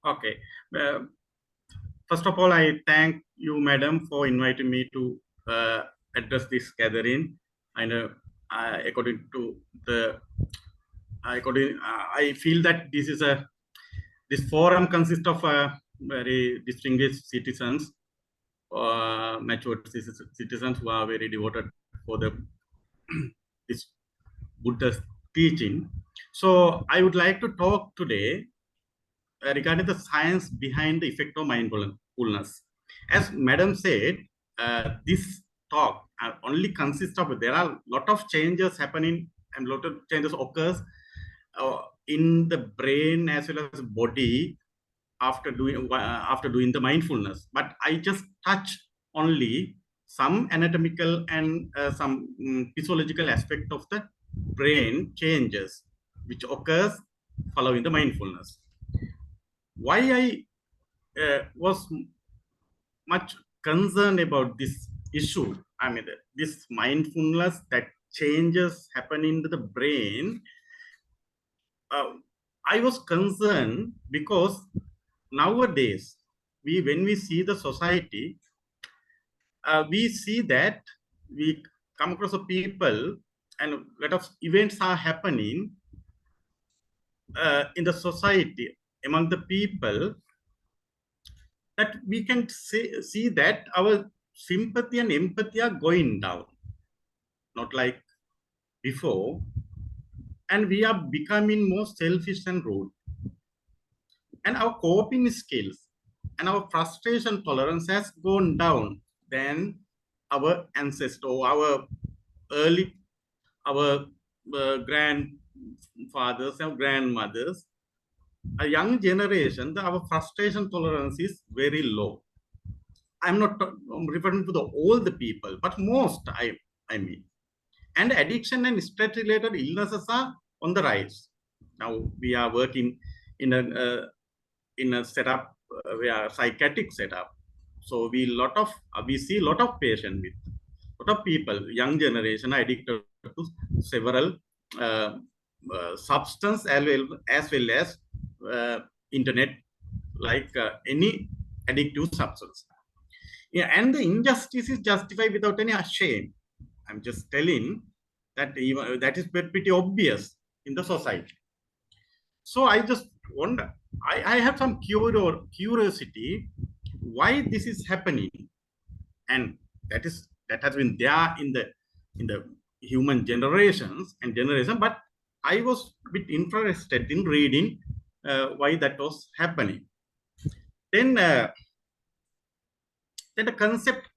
Okay. Uh, First of all, I thank you, madam, for inviting me to address this gathering. I know, according to the, I feel that this forum consists of very distinguished citizens, mature citizens who are very devoted for the this Buddha's teaching. So I would like to talk today regarding the science behind the effect of mindfulness. As Madam said, this talk only consists of, there are a lot of changes happening and a lot of changes occurs in the brain as well as body after doing the mindfulness. But I just touch only some anatomical and some physiological aspect of the brain changes which occurs following the mindfulness. Why I was much concerned about this issue. I mean, this mindfulness that changes happen in the brain. I was concerned because nowadays, when we see the society, we see that we come across a people and a lot of events are happening in the society among the people, that we can see that our sympathy and empathy are going down, not like before, and we are becoming more selfish and rude. And our coping skills and our frustration tolerance has gone down than our ancestors, our early, our grandfathers and grandmothers. A young generation, our frustration tolerance is very low. I'm not referring to the old people, but most I mean. And addiction and stress-related illnesses are on the rise. Now we are working in a setup where psychiatric setup. So we see a lot of patients with lot of people, young generation are addicted to several uh, substance as well as internet, like any addictive substance. Yeah, and the injustice is justified without any shame. I'm just telling that even that is pretty obvious in the society. So I just wonder, I have some curiosity why this is happening, and that has been there in the human generations and generation. But I was a bit interested in reading why that was happening. Then, then the concept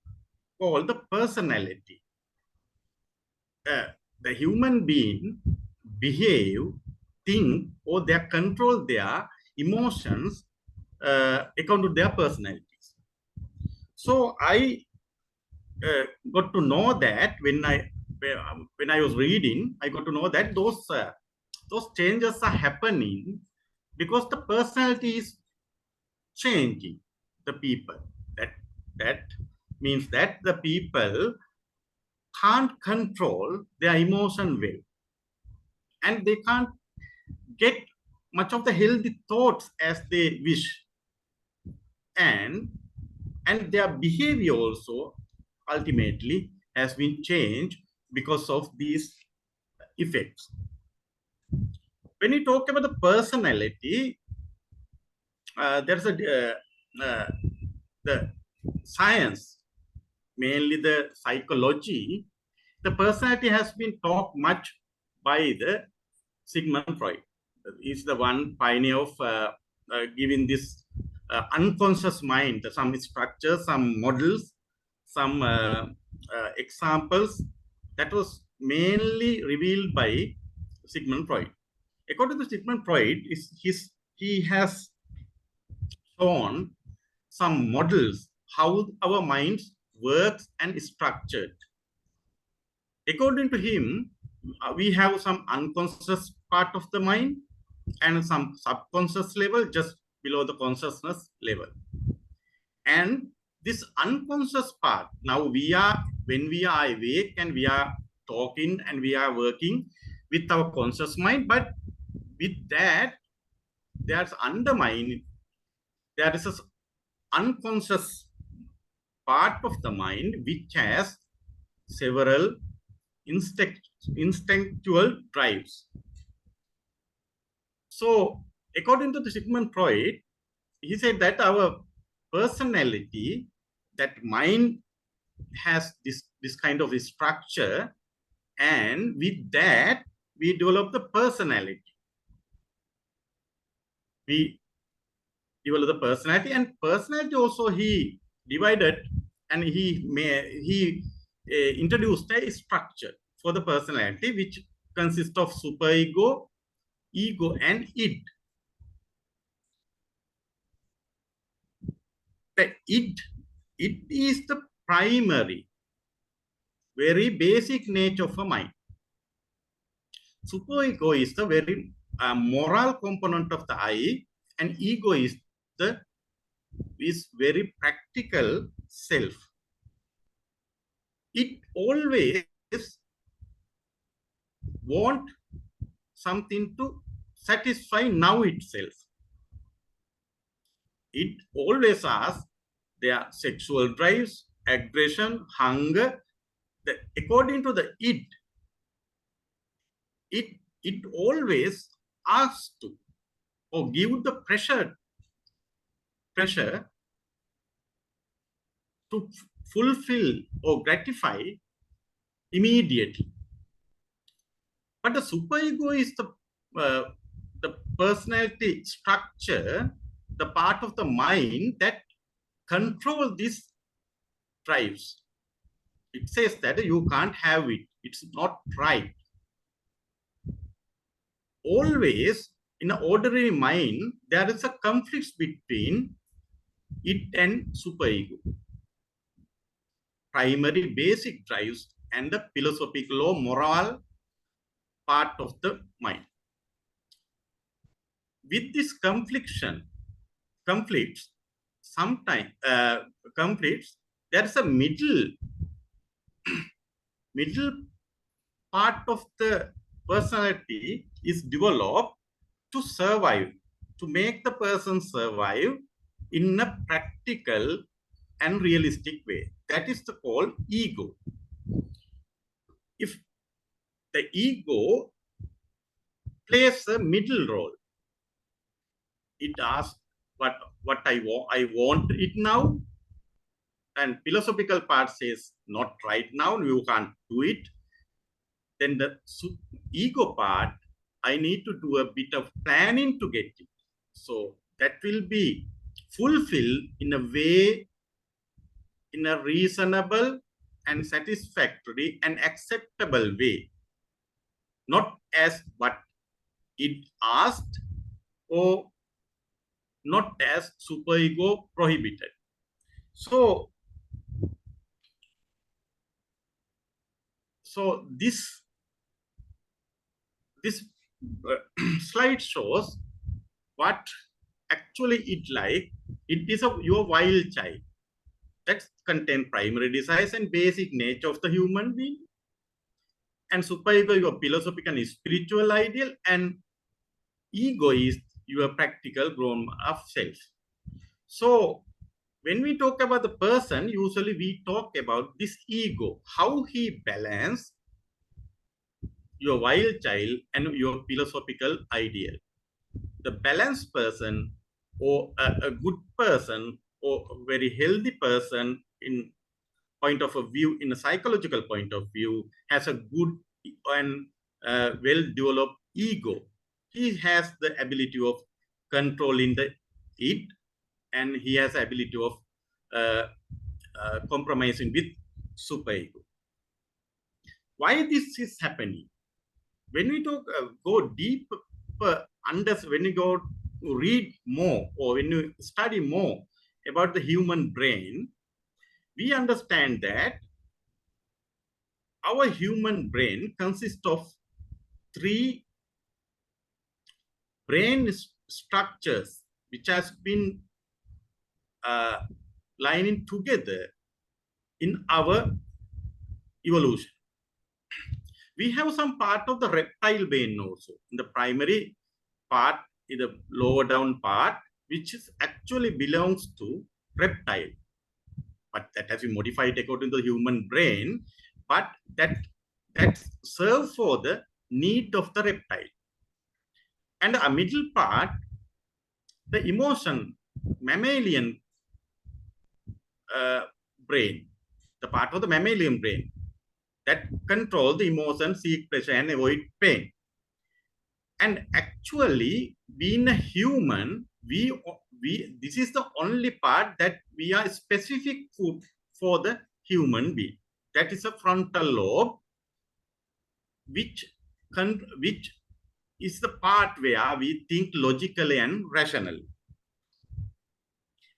called the personality. The human being behave, think, or they control their emotions according to their personalities. So I got to know that when I was reading, I got to know that those changes are happening because the personality is changing. The people, that means that the people can't control their emotion well, and they can't get much of the healthy thoughts as they wish, and their behavior also ultimately has been changed because of these effects. When you talk about the personality, there's the science, mainly the psychology. The personality has been taught much by the Sigmund Freud. He's the one pioneer of giving this unconscious mind some structures, some models, some examples that was mainly revealed by Sigmund Freud. According to Sigmund Freud, he has shown some models how our minds works and is structured. According to him, we have some unconscious part of the mind and some subconscious level just below the consciousness level. And this unconscious part, now when we are awake and we are talking and we are working with our conscious mind, but with that, there's undermine there is an unconscious part of the mind which has several instinctual drives. So, according to the Sigmund Freud, he said that our personality, that mind has this kind of a structure, and with that, we develop the personality. We develop the personality, and personality also he divided, and he introduced a structure for the personality which consists of superego, ego, and id. The id is the primary, very basic nature of a mind. Superego is the very moral component of the I, and ego is very practical self. It always want something to satisfy now itself. It always asks their sexual drives, aggression, hunger. According to the it always asks to or give the pressure to fulfill or gratify immediately. But the superego is the personality structure, the part of the mind that control these drives. It says that you can't have it. It's not right. Always in an ordinary mind, there is a conflict between it and superego. Primary basic drives and the philosophical or moral part of the mind. With this conflicts, sometimes there is a middle part of the personality is developed to survive, to make the person survive in a practical and realistic way. That is the called ego. If the ego plays a middle role, it asks what I want it now, and philosophical part says not right now, you can't do it. Then the ego part, I need to do a bit of planning to get it. So that will be fulfilled in a way, in a reasonable and satisfactory and acceptable way, not as what it asked or not as superego prohibited. So this slide shows what actually it like. It is your wild child that contains primary desires and basic nature of the human being, and superego your philosophical and spiritual ideal, and ego is your practical grown up self. So when we talk about the person, usually we talk about this ego, how he balance your wild child and your philosophical ideal. The balanced person or a good person or a very healthy person in point of a view, in a psychological point of view, has a good and well-developed ego. He has the ability of controlling it, and he has the ability of compromising with superego. Why this is happening? When we go deep, when you go to read more or when you study more about the human brain, we understand that our human brain consists of 3 brain structures which has been lining together in our evolution. We have some part of the reptile brain also. In the primary part, in the lower down part, which is actually belongs to reptile, but that has been modified according to the human brain, but that serve for the need of the reptile. And a middle part, the emotion, mammalian brain, the part of the mammalian brain that control the emotion, seek pleasure, and avoid pain. And actually, being a human, we this is the only part that we are specific for the human being. That is a frontal lobe, which is the part where we think logically and rationally.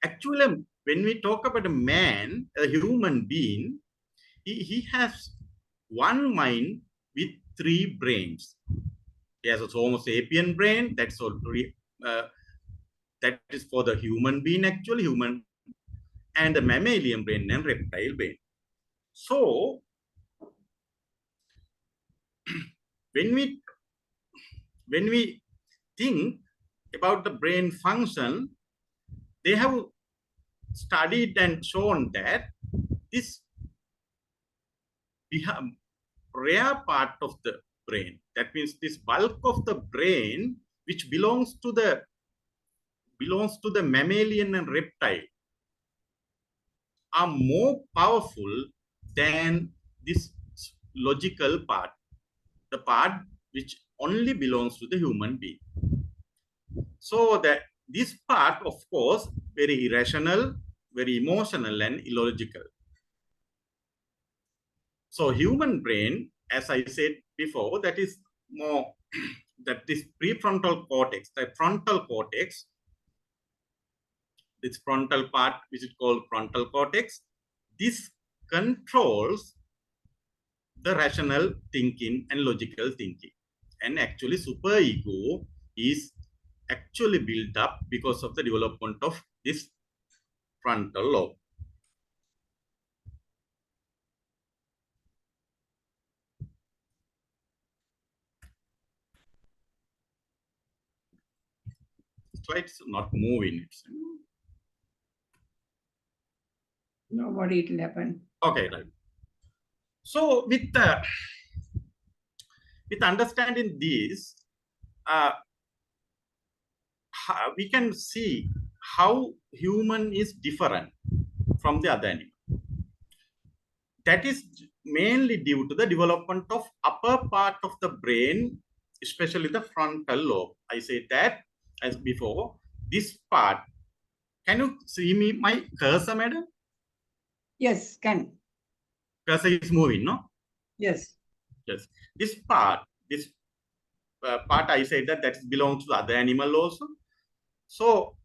Actually, when we talk about a man, a human being, he has one mind with three brains. He has a Homo sapien brain, that's already that is for the human being, actually human, and the mammalian brain and reptile brain. So when we think about the brain function, they have studied and shown that this rare part of the brain, that means this bulk of the brain which belongs to the mammalian and reptile, are more powerful than this logical part, the part which only belongs to the human being. So that this part, of course, very irrational, very emotional and illogical. So human brain, as I said before, that is more, that this prefrontal cortex, the frontal cortex, this frontal part, which is called frontal cortex, this controls the rational thinking and logical thinking. And actually superego is actually built up because of the development of this frontal lobe. Slides not moving. Nobody, it will happen. Okay, right. So with understanding this, we can see how human is different from the other animal. That is mainly due to the development of upper part of the brain, especially the frontal lobe. I said that as before. This part, can you see me my cursor, madam? Yes, can. Cursor is moving, no? Yes. Yes. This part I said that belongs to the other animal also. So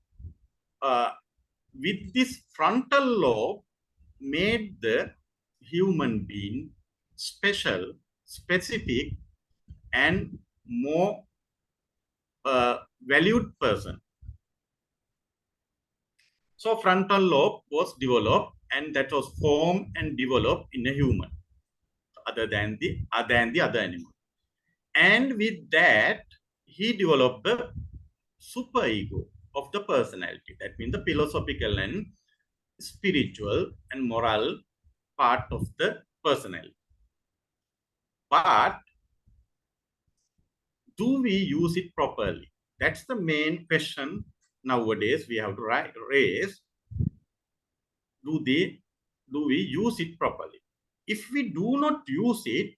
with this frontal lobe made the human being special, specific, and more valued person. So frontal lobe was developed, and that was formed and developed in a human, other than the other animal. And with that, he developed the superego of the personality. That means the philosophical and spiritual and moral part of the personality. But do we use it properly? That's the main question nowadays we have to raise. Do we use it properly? If we do not use it,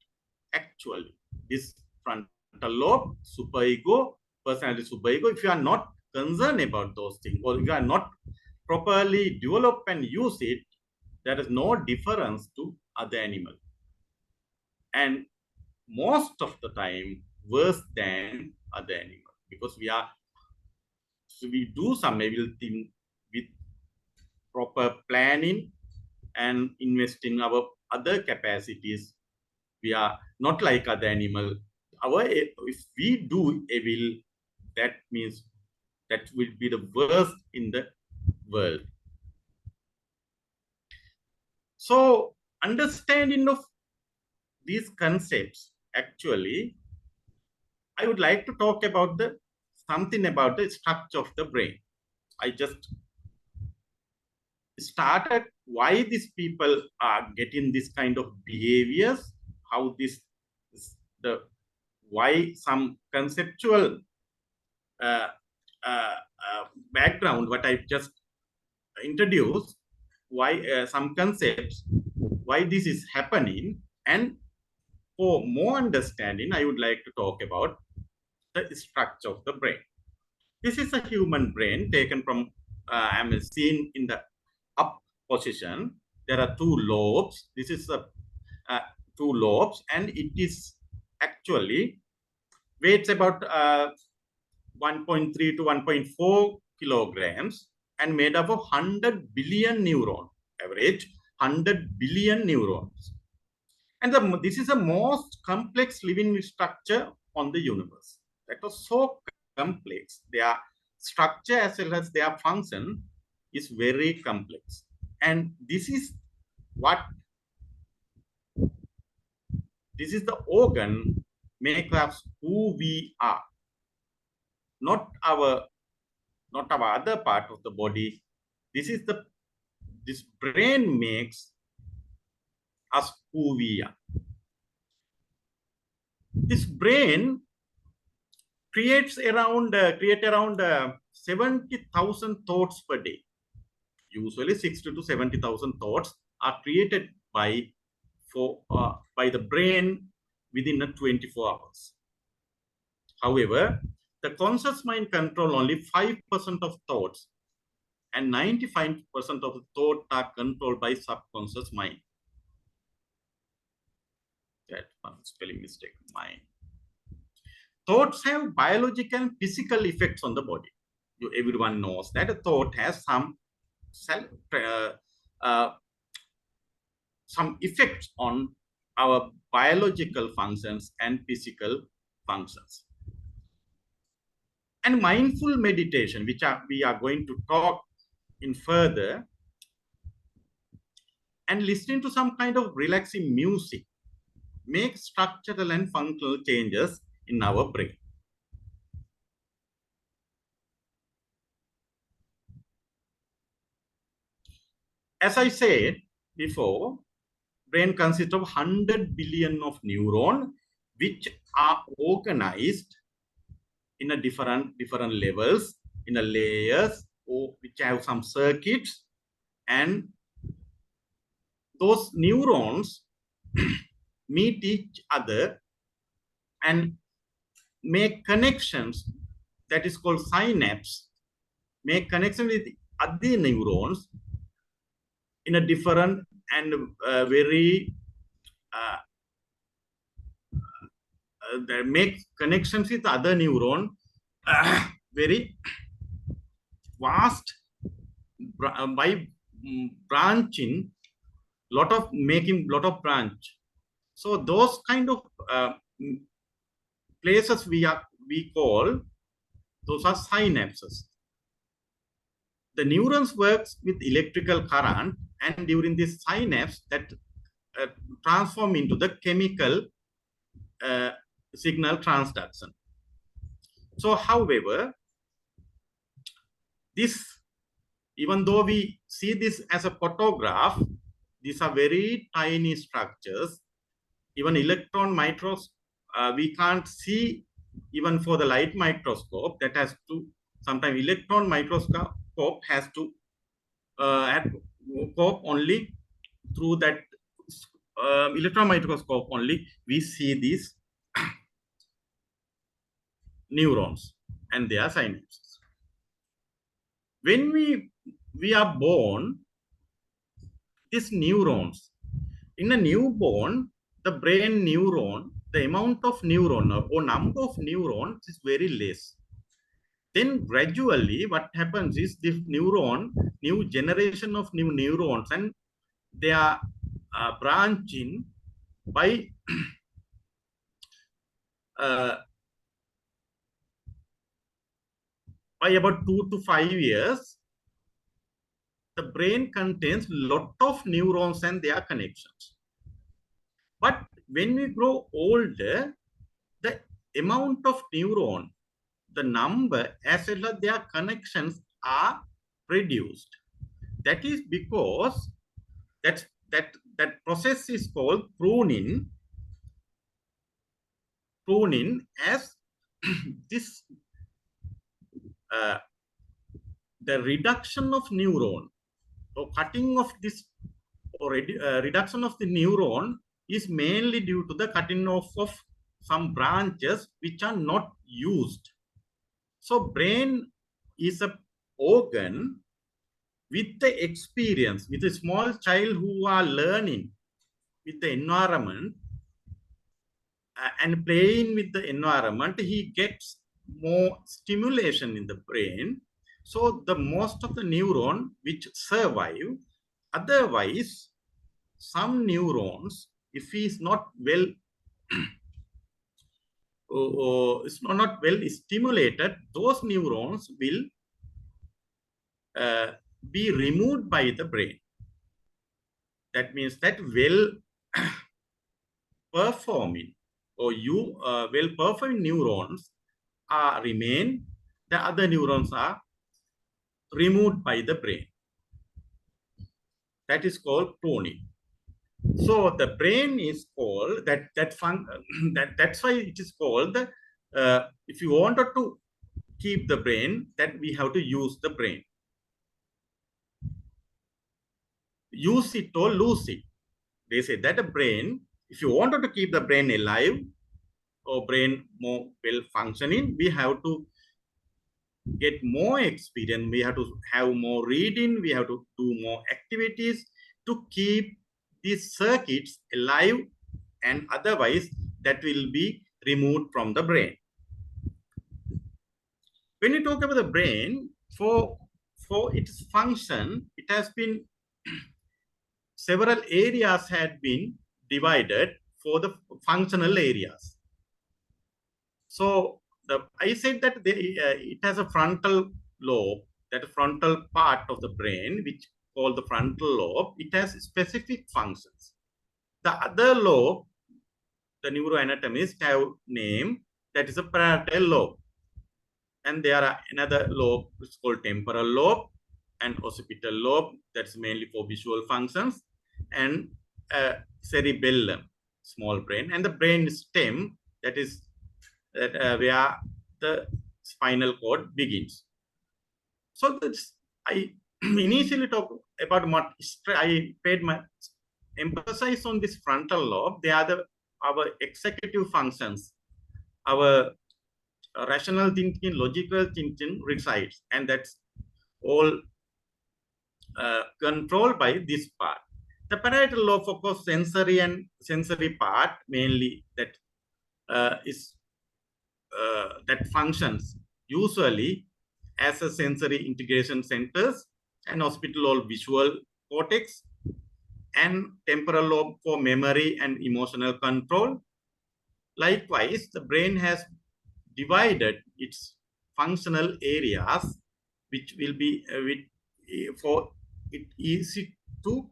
actually, this frontal lobe, superego, personality superego, if you are not concerned about those things, or if you are not properly develop and use it, there is no difference to other animals. And most of the time, worse than other animals, because we do some evil thing with proper planning and invest in our other capacities. We are not like other animal. If we do evil, that means that will be the worst in the world. So understanding of these concepts, actually, I would like to talk about something about the structure of the brain. I just started why these people are getting this kind of behaviors, how the why some conceptual uh, background, what I just introduced, why some concepts, why this is happening, and for more understanding, I would like to talk about the structure of the brain. This is a human brain taken from, I'm seen in the up position. There are two lobes. This is a two lobes, and it is actually weights about 1.3 to 1.4 kilograms and made up of 100 billion neurons, average 100 billion neurons. And this is the most complex living structure on the universe. That was so complex. Their structure as well as their function is very complex. And this is the organ makes us who we are. Not our other part of the body. This brain makes us who we are. This brain creates around 70,000 thoughts per day. Usually 60 to 70,000 thoughts are created by the brain within 24 hours. However, the conscious mind controls only 5% of thoughts, and 95% of the thoughts are controlled by subconscious mind. That one spelling mistake, mind. Thoughts have biological and physical effects on the body. Everyone knows that a thought has some effects on our biological functions and physical functions. And mindful meditation, which we are going to talk in further, and listening to some kind of relaxing music, make structural and functional changes in our brain. As I said before, brain consists of 100 billion of neurons, which are organized in a different levels, in a layers, or which have some circuits, and those neurons meet each other and make connections, that is called synapse, make connection with other neurons in a different and very they make connections with other neuron very vast by branching, making lot of branch. So those kind of places we call, those are synapses. The neurons works with electrical current, and during this synapse that transform into the chemical signal transduction. So however, this, even though we see this as a photograph, these are very tiny structures. Even electron microscope, we can't see even for the light microscope. That has to, sometimes electron microscope has to scope only through that electron microscope only we see these neurons and their synapses. When we are born, these neurons, in a newborn, the brain neuron, the amount of neuron or number of neurons is very less. Then gradually what happens is this neuron, new generation of new neurons, and they are branching by about 2 to 5 years. The brain contains lot of neurons and their connections. But when we grow older, the amount of neuron, the number as well as their connections are produced. That is because that process is called pruning. Pruning as this the reduction of neuron or cutting of this or reduction of the neuron is mainly due to the cutting off of some branches which are not used. So brain is an organ with the experience, with a small child who are learning with the environment and playing with the environment, he gets more stimulation in the brain. So the most of the neuron which survive, otherwise some neurons, if he is not well it's not well stimulated, those neurons will be removed by the brain. That means that well performing or well performing neurons remain, the other neurons are removed by the brain. That is called pruning. So the brain is called that's why it is called the if you wanted to keep the brain, that we have to use the brain. Use it or lose it. They say that the brain, if you wanted to keep the brain alive or brain more well functioning, we have to get more experience. We have to have more reading. We have to do more activities to keep these circuits alive, and otherwise that will be removed from the brain. When you talk about the brain, for its function, it has been several areas had been divided for the functional areas. So I said that it has a frontal lobe, that frontal part of the brain, which called the frontal lobe. It has specific functions. The other lobe, the neuroanatomists have named, that is a parietal lobe. And there are another lobe which is called temporal lobe and occipital lobe, that's mainly for visual functions, and cerebellum, small brain, and the brain stem, that is where the spinal cord begins. So I initially talked about what I paid my emphasis on this frontal lobe. They are our executive functions, our rational thinking, logical thinking resides, and that's all controlled by this part. The parietal lobe, of course, sensory part mainly that that functions usually as a sensory integration centers, and occipital lobe visual cortex, and temporal lobe for memory and emotional control. Likewise, the brain has divided its functional areas, which will be for it easy to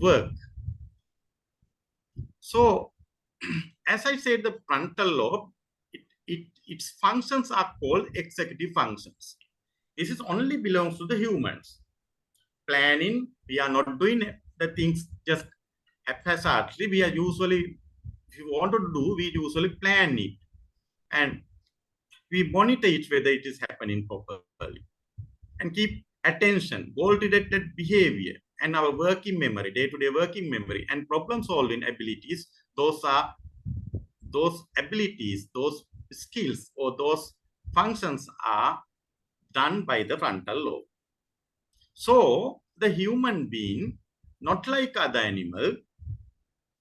work. So, as I said, the frontal lobe, its functions are called executive functions. This is only belongs to the humans. Planning, we are not doing the things just haphazardly. We are usually, if you want to do, we usually plan it. And we monitor it whether it is happening properly. And keep attention, goal-directed behavior, and our working memory, day-to-day working memory, and problem-solving abilities. Those abilities, those skills, or those functions are done by the frontal lobe. So the human being, not like other animal,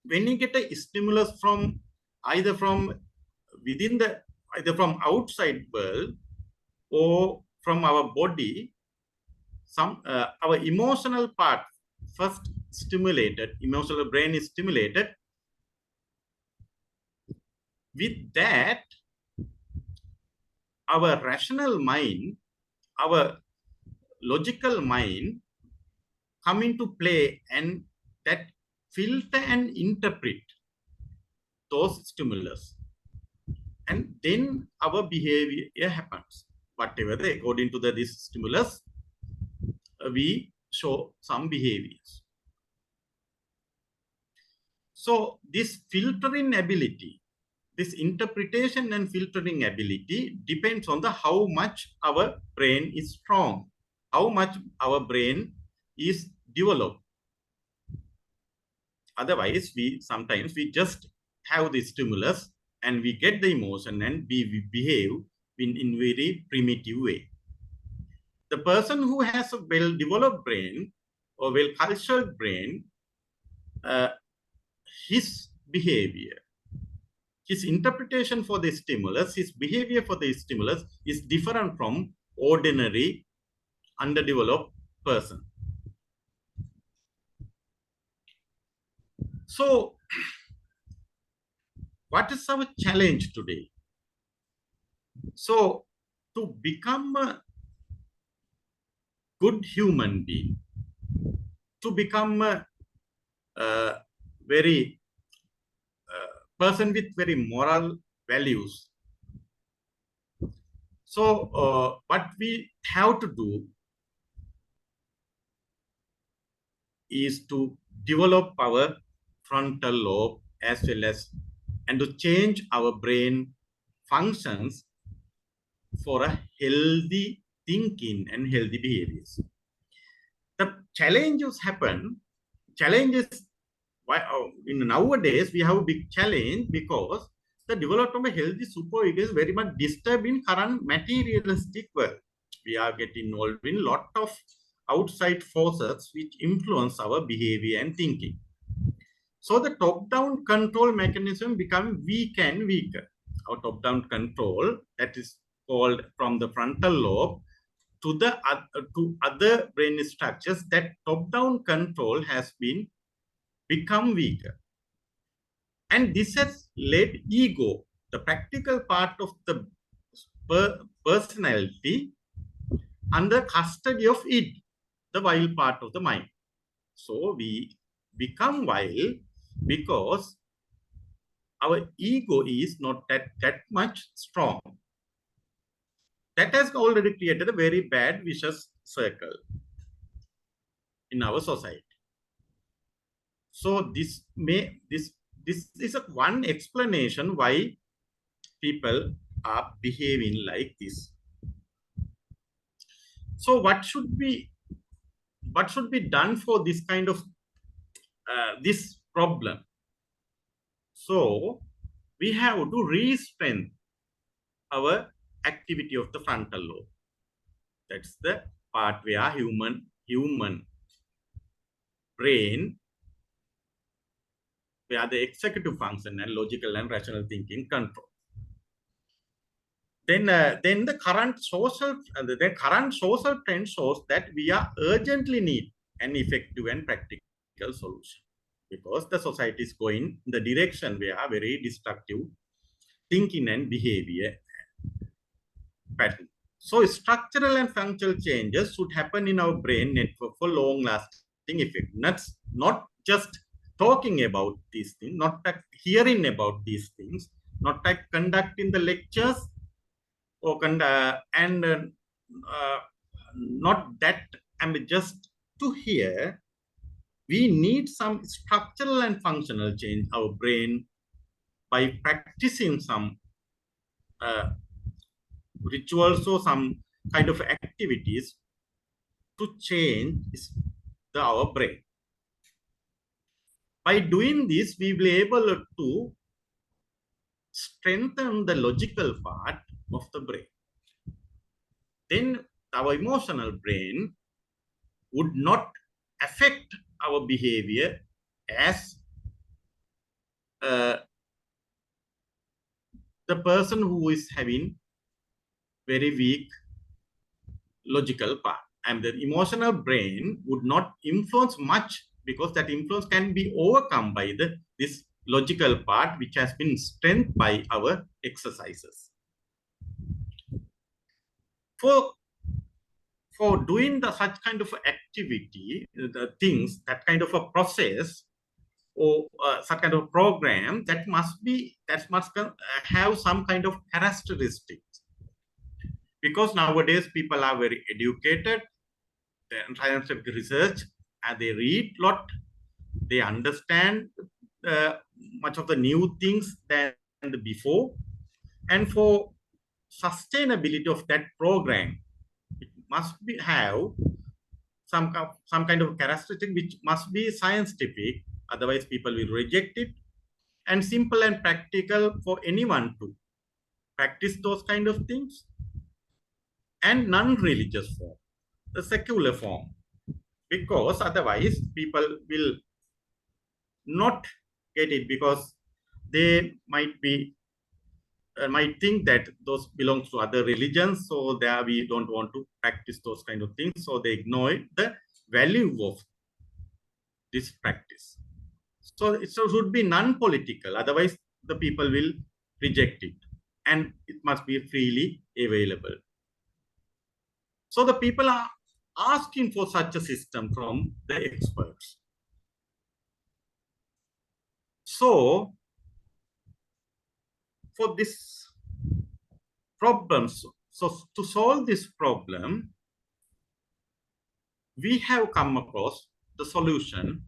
when you get a stimulus from either from within either from outside world or from our body, our emotional part first stimulated, emotional brain is stimulated. With that, our rational mind, our logical mind come into play, and that filter and interpret those stimulus. And then our behavior happens. Whatever according to this stimulus, we show some behaviors. So this filtering ability, this interpretation and filtering ability depends on the how much our brain is strong, how much our brain is developed. Otherwise, sometimes we just have the stimulus and we get the emotion and we behave in very primitive way. The person who has a well-developed brain or well-cultured brain, his behavior, his interpretation for the stimulus, his behavior for the stimulus is different from ordinary underdeveloped person. So, what is our challenge today? So, to become a good human being, to become a very person with very moral values. So what we have to do is to develop our frontal lobe as well as and to change our brain functions for a healthy thinking and healthy behaviors. The challenges why in nowadays we have a big challenge because the development of a healthy superego is very much disturbed in current materialistic world. We are getting involved in a lot of outside forces which influence our behavior and thinking. So the top-down control mechanism become weak and weaker. Our top-down control, that is called from the frontal lobe to the to other brain structures, that top-down control has become weaker. And this has led ego, the practical part of the personality, under custody of it, the wild part of the mind. So we become wild because our ego is not that much strong. That has already created a very bad vicious circle in our society. So this is a one explanation why people are behaving like this. So what should be done for this kind of this problem? So we have to re-strengthen our activity of the frontal lobe. That's the part where human brain, where the executive function and logical and rational thinking control. Then the current social trend shows that we are urgently need an effective and practical solution, because the society is going in the direction where very destructive thinking and behavior pattern. So structural and functional changes should happen in our brain network for long-lasting effect. Not just talking about these things, not hearing about these things, not conducting the lectures, or not that. And just to hear, we need some structural and functional change our brain by practicing some rituals or some kind of activities to change our brain. By doing this, we will be able to strengthen the logical part of the brain. Then our emotional brain would not affect our behavior as the person who is having very weak logical part. And the emotional brain would not influence much, because that influence can be overcome by this logical part, which has been strengthened by our exercises. For doing such kind of activity, the things, that kind of a process, or such kind of program, that must have some kind of characteristics. Because nowadays people are very educated, scientific research, and they read a lot, they understand much of the new things than before. And for sustainability of that program, it must have some kind of characteristic which must be scientific, otherwise people will reject it, and simple and practical for anyone to practice those kind of things, and non-religious form, the secular form, because otherwise people will not get it, because they might think that those belongs to other religions, so there we don't want to practice those kind of things, so they ignore the value of this practice. So it should be non-political, otherwise the people will reject it, and it must be freely available. So the people are asking for such a system from the experts. So for this problem, so to solve this problem, we have come across the solution,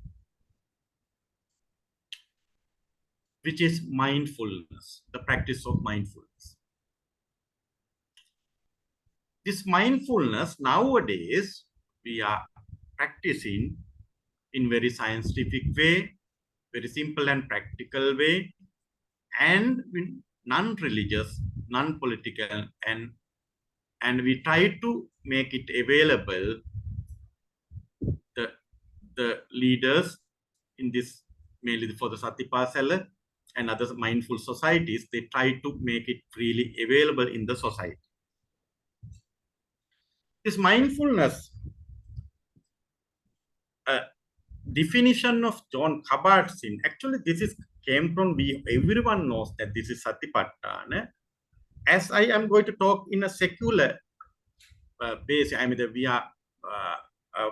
which is mindfulness, the practice of mindfulness. This mindfulness nowadays we are practicing in very scientific way, very simple and practical way, and non-religious, non-political, and we try to make it available. The leaders in this, mainly for the Satipasala and other mindful societies, they try to make it freely available in the society. This mindfulness definition of John Kabat-Zinn, actually this came from, everyone knows that this is Satipatthana. As I am going to talk in a secular base, I mean that we are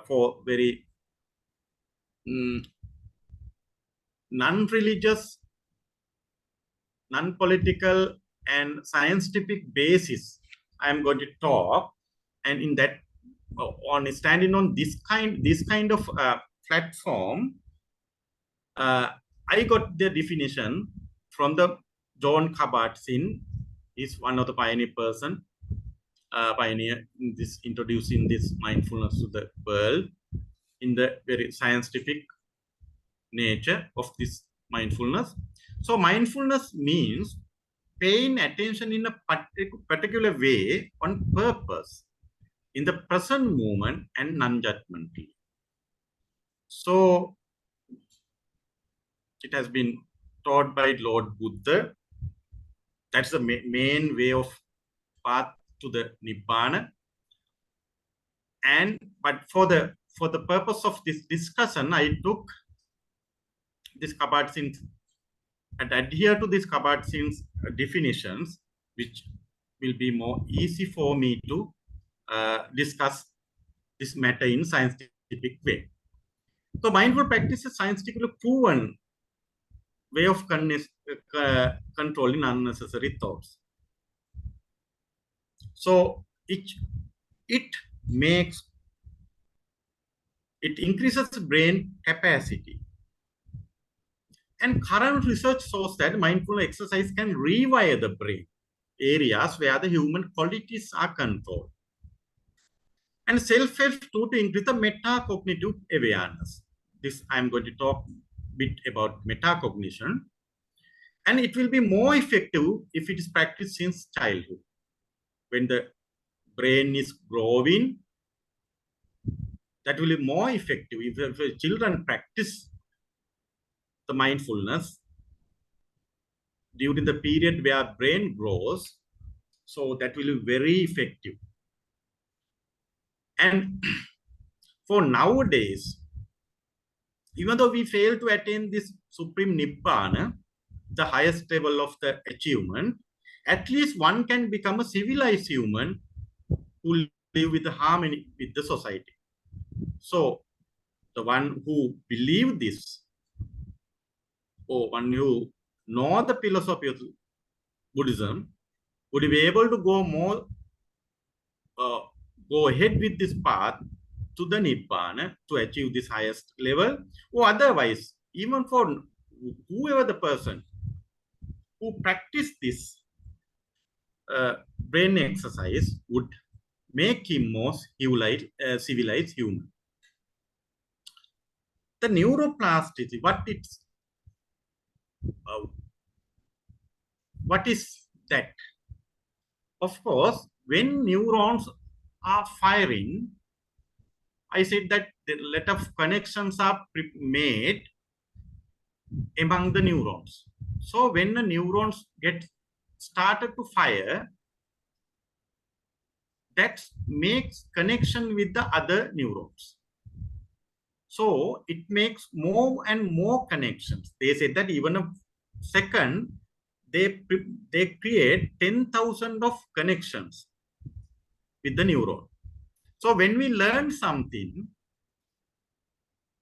for very non-religious, non-political, and scientific basis, I am going to talk, and in that, on standing on this kind of platform, I got the definition from the John Kabat-Zinn. Is one of the pioneer in this, introducing this mindfulness to the world in the very scientific nature of this mindfulness. So mindfulness means paying attention in a particular way on purpose in the present moment and non-judgmentally. So it has been taught by Lord Buddha. That's the main way of path to the Nibbana. But for the purpose of this discussion, I took this Kabat-Zinn and adhere to this Kabat-Zinn's definitions, which will be more easy for me to discuss this matter in scientific way. So mindful practice is scientifically proven way of controlling unnecessary thoughts. So it increases brain capacity. And current research shows that mindful exercise can rewire the brain areas where the human qualities are controlled. And self-help to increase the metacognitive awareness. This I'm going to talk a bit about metacognition. And it will be more effective if it is practiced since childhood. When the brain is growing, that will be more effective if children practice the mindfulness during the period where brain grows. So that will be very effective. And for nowadays, even though we fail to attain this supreme Nibbana, the highest level of the achievement, at least one can become a civilized human who live with harmony with the society. So the one who believe this, or one who know the philosophy of Buddhism, would be able to go ahead with this path to the Nibbana to achieve this highest level, or otherwise, even for whoever the person who practice this brain exercise would make him more civilized human. The neuroplasticity, what is that? Of course, when neurons are firing, I said that a lot of connections are made among the neurons. So when the neurons get started to fire, that makes connection with the other neurons. So it makes more and more connections. They say that even a second, they create 10,000 of connections with the neuron. So when we learn something,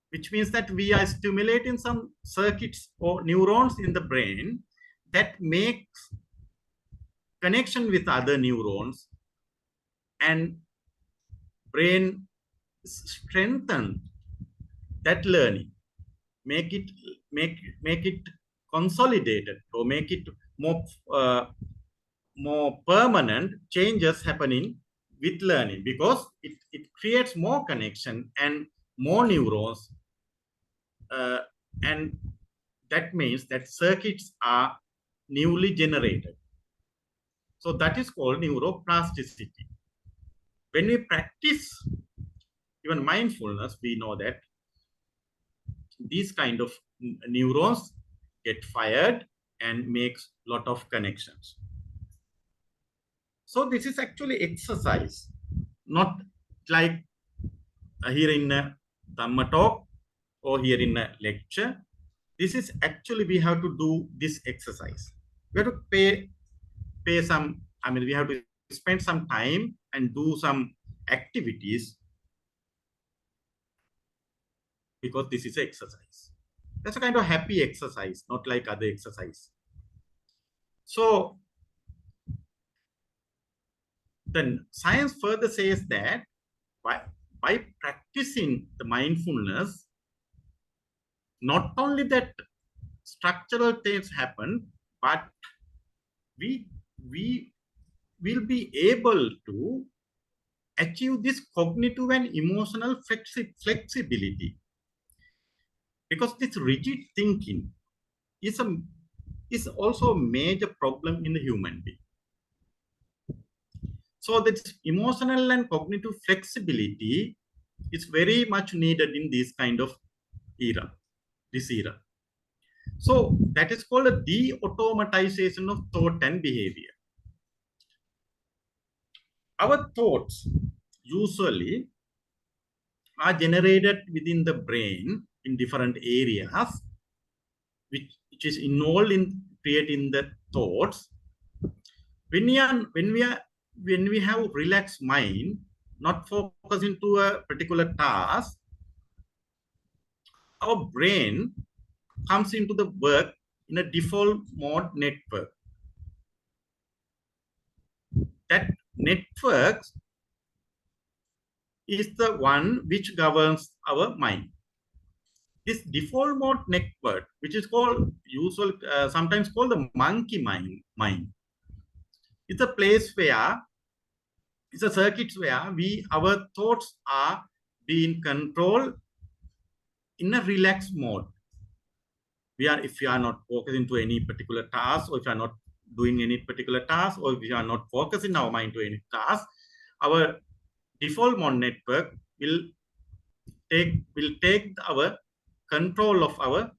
which means that we are stimulating some circuits or neurons in the brain that makes connection with other neurons, and brain strengthen that learning, make it consolidated, or make it more permanent changes happening with learning, because it creates more connection and more neurons, and that means that circuits are newly generated. So that is called neuroplasticity. When we practice even mindfulness, we know that these kind of neurons get fired and makes a lot of connections. So this is actually exercise, not like here in a Dhamma talk or here in a lecture. This is actually, we have to do this exercise. We have to pay some, we have to spend some time and do some activities, because this is exercise. That's a kind of happy exercise, not like other exercise. So then science further says that by practicing the mindfulness, not only that structural things happen, but we will be able to achieve this cognitive and emotional flexibility. Because this rigid thinking is also a major problem in the human being. So this emotional and cognitive flexibility is very much needed in this kind of era, this era. So that is called a de-automatization of thought and behavior. Our thoughts usually are generated within the brain in different areas, which is involved in creating the thoughts. When we have relaxed mind, not focusing to a particular task, our brain comes into the work in a default mode network. That network is the one which governs our mind. This default mode network, which is called sometimes called the monkey mind, it's a place where it's a circuit where our thoughts are being controlled in a relaxed mode. If we are not focusing to any particular task, or if you are not doing any particular task, or if we are not focusing our mind to any task, our default mode network will take our control of our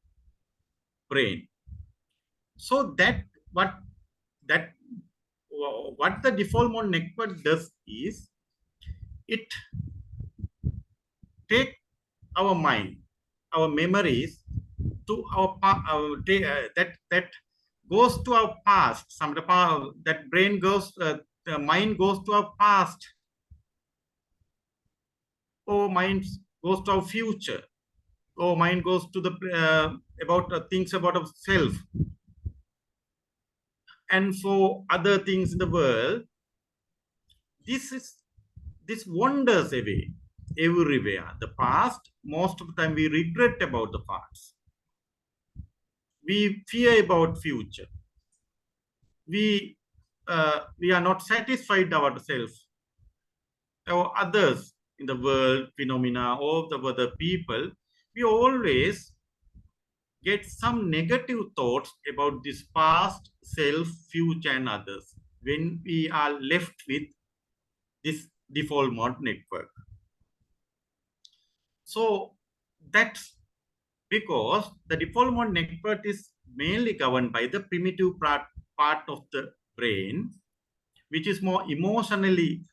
brain. So what the default mode network does is it take our mind, our memories to that goes to our past. That brain goes, the mind goes to our past, or mind goes to our future, or mind goes to the things about self, and for other things in the world. This wanders away everywhere. The past, most of the time we regret about the past. We fear about future. We are not satisfied ourselves or others in the world, phenomena, or the other people. We always get some negative thoughts about this past, self, future, and others when we are left with this default mode network. So that's because the default mode network is mainly governed by the primitive part of the brain, which is more emotionally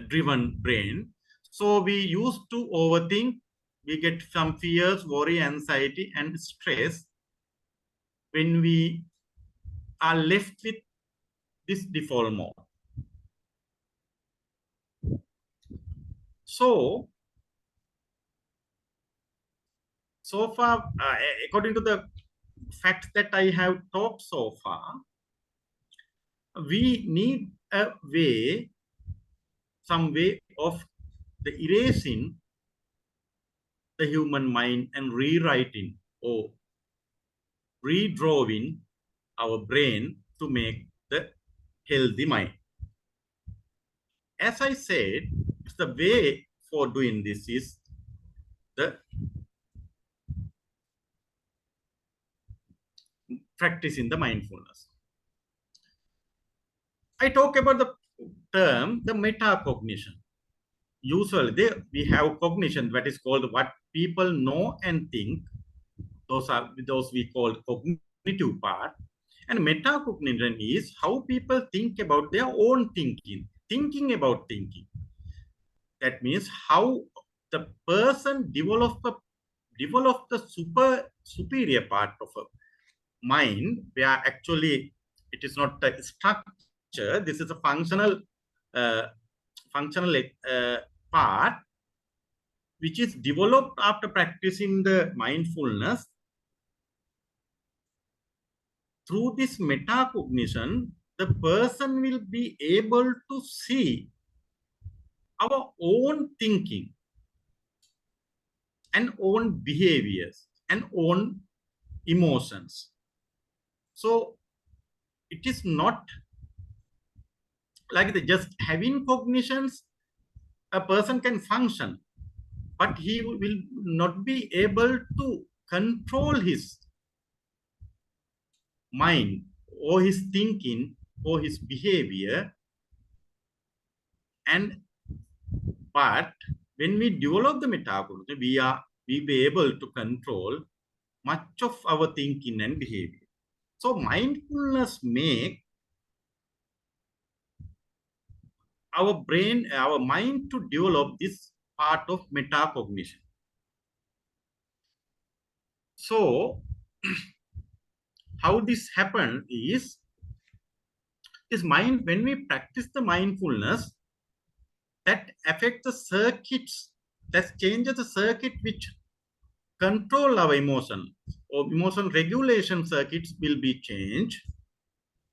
driven brain. So we used to overthink, we get some fears, worry, anxiety, and stress when we are left with this default mode. So far, according to the facts that I have talked so far, we need a way, some way of the erasing the human mind and rewriting or redrawing our brain to make the healthy mind. As I said, the way for doing this is the practicing the mindfulness. I talk about the term, the metacognition. Usually, we have cognition that is called what people know and think. Those we call cognitive part. And metacognition is how people think about their own thinking about thinking. That means how the person develop the superior part of a mind, where actually it is not a structure. This is a functional part which is developed after practicing the mindfulness. Through this metacognition, the person will be able to see our own thinking and own behaviors and own emotions. So it is not like just having cognitions, a person can function, but he will not be able to control his mind or his thinking or his behavior. But when we develop the metacognition, we be able to control much of our thinking and behavior. So mindfulness make our brain, our mind to develop this part of metacognition. So how this happens is this mind, when we practice the mindfulness, that affects the circuits, that changes the circuit which control our emotion, or emotion regulation circuits will be changed,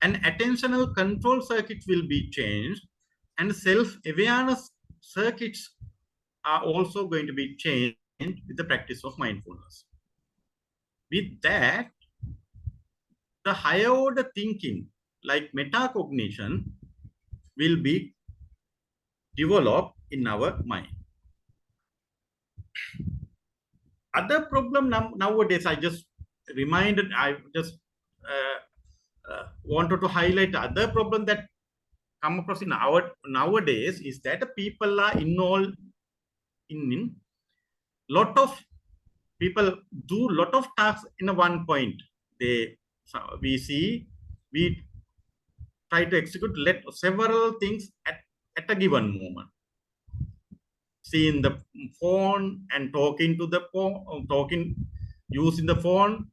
and attentional control circuits will be changed, and self-awareness circuits are also going to be changed with the practice of mindfulness. With that, the higher order thinking, like metacognition, will be developed in our mind. Other problem nowadays, I just wanted to highlight other problem that come across in nowadays is that people are involved in lot of people do lot of tasks in a one point. We try to execute several things at a given moment. Seeing the phone and talking to the phone, using the phone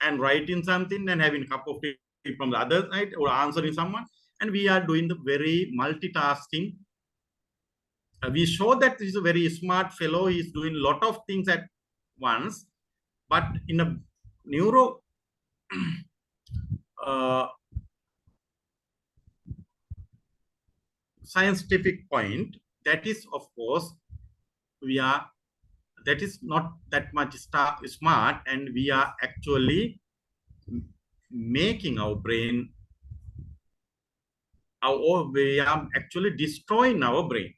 and writing something and having a cup of tea from the other side or answering someone. And we are doing the very multitasking. We show that he's a very smart fellow. He's doing a lot of things at once. But in a neuro scientific point, that is, of course, that is not that much smart, and we are actually making our brain, or we are actually destroying our brain.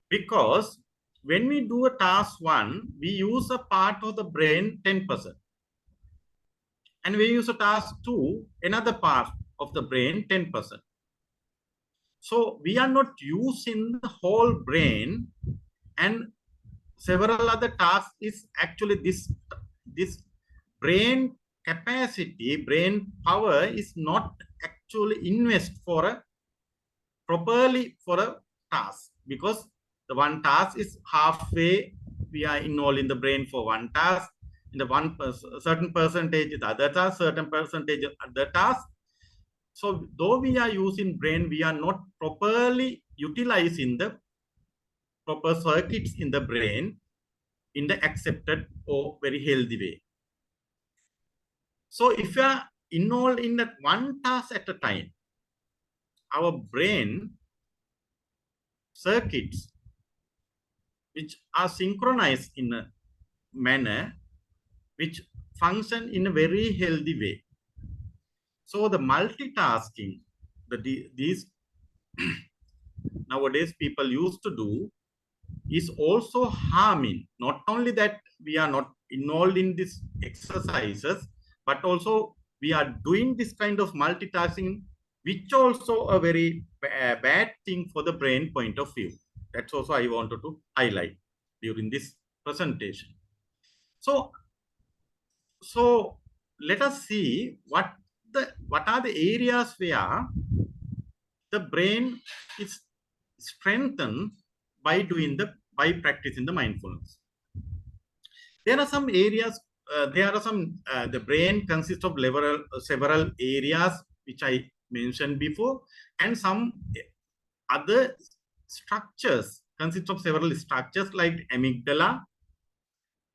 Because when we do a task 1, we use a part of the brain 10%. And we use a task 2, another part of the brain 10%. So we are not using the whole brain, and several other tasks is actually this brain capacity, brain power is not actually invest for a properly for a task, because the one task is halfway we are involved in the brain for one task, in the certain percentage is the other task, certain percentage is other task. So though we are using brain, we are not properly utilizing the proper circuits in the brain in the accepted or very healthy way. So if you are involved in that one task at a time, our brain circuits which are synchronized in a manner which function in a very healthy way. So the multitasking that these nowadays people used to do is also harming. Not only that we are not involved in these exercises, but also we are doing this kind of multitasking, which also a very bad thing for the brain point of view. That's also I wanted to highlight during this presentation. So let us see what are the areas where the brain is strengthened by practicing the mindfulness. There are some areas. The brain consists of several areas which I mentioned before, and some other structures consist of several structures like amygdala,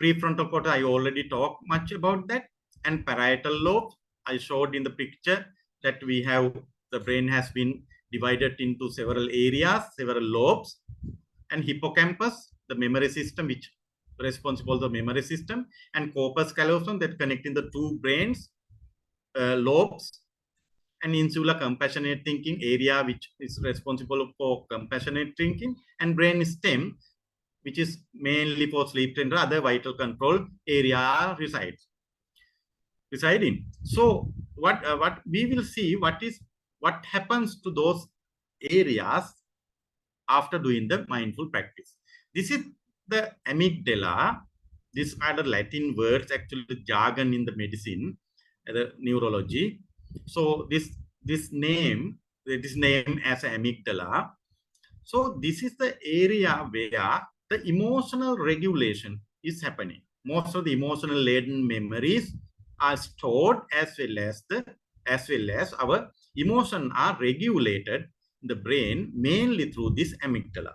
prefrontal cortex. I already talked much about that, and parietal lobe. I showed in the picture that we have the brain has been divided into several areas, several lobes, and hippocampus, the memory system, which responsible for the memory system, and corpus callosum that connecting the two brains, lobes, and insula compassionate thinking area, which is responsible for compassionate thinking, and brain stem, which is mainly for sleep and other vital control area residing. So what we will see what happens to those areas after doing the mindful practice. This is the amygdala. These are the Latin words, actually the jargon in the medicine, the neurology. So this name as amygdala. So this is the area where the emotional regulation is happening. Most of the emotional laden memories are stored, as well as our emotions are regulated in the brain mainly through this amygdala.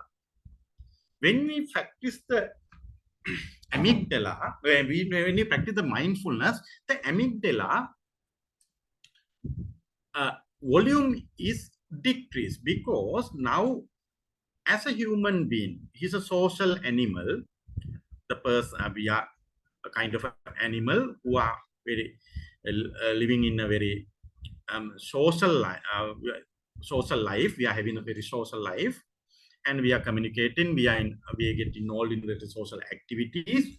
When we practice the amygdala, when we practice the mindfulness, the amygdala volume is decreased, because now as a human being, he's a social animal. The person, we are a kind of animal who are very living in a very social life. We are having a very social life, and we are communicating. We get involved in the social activities,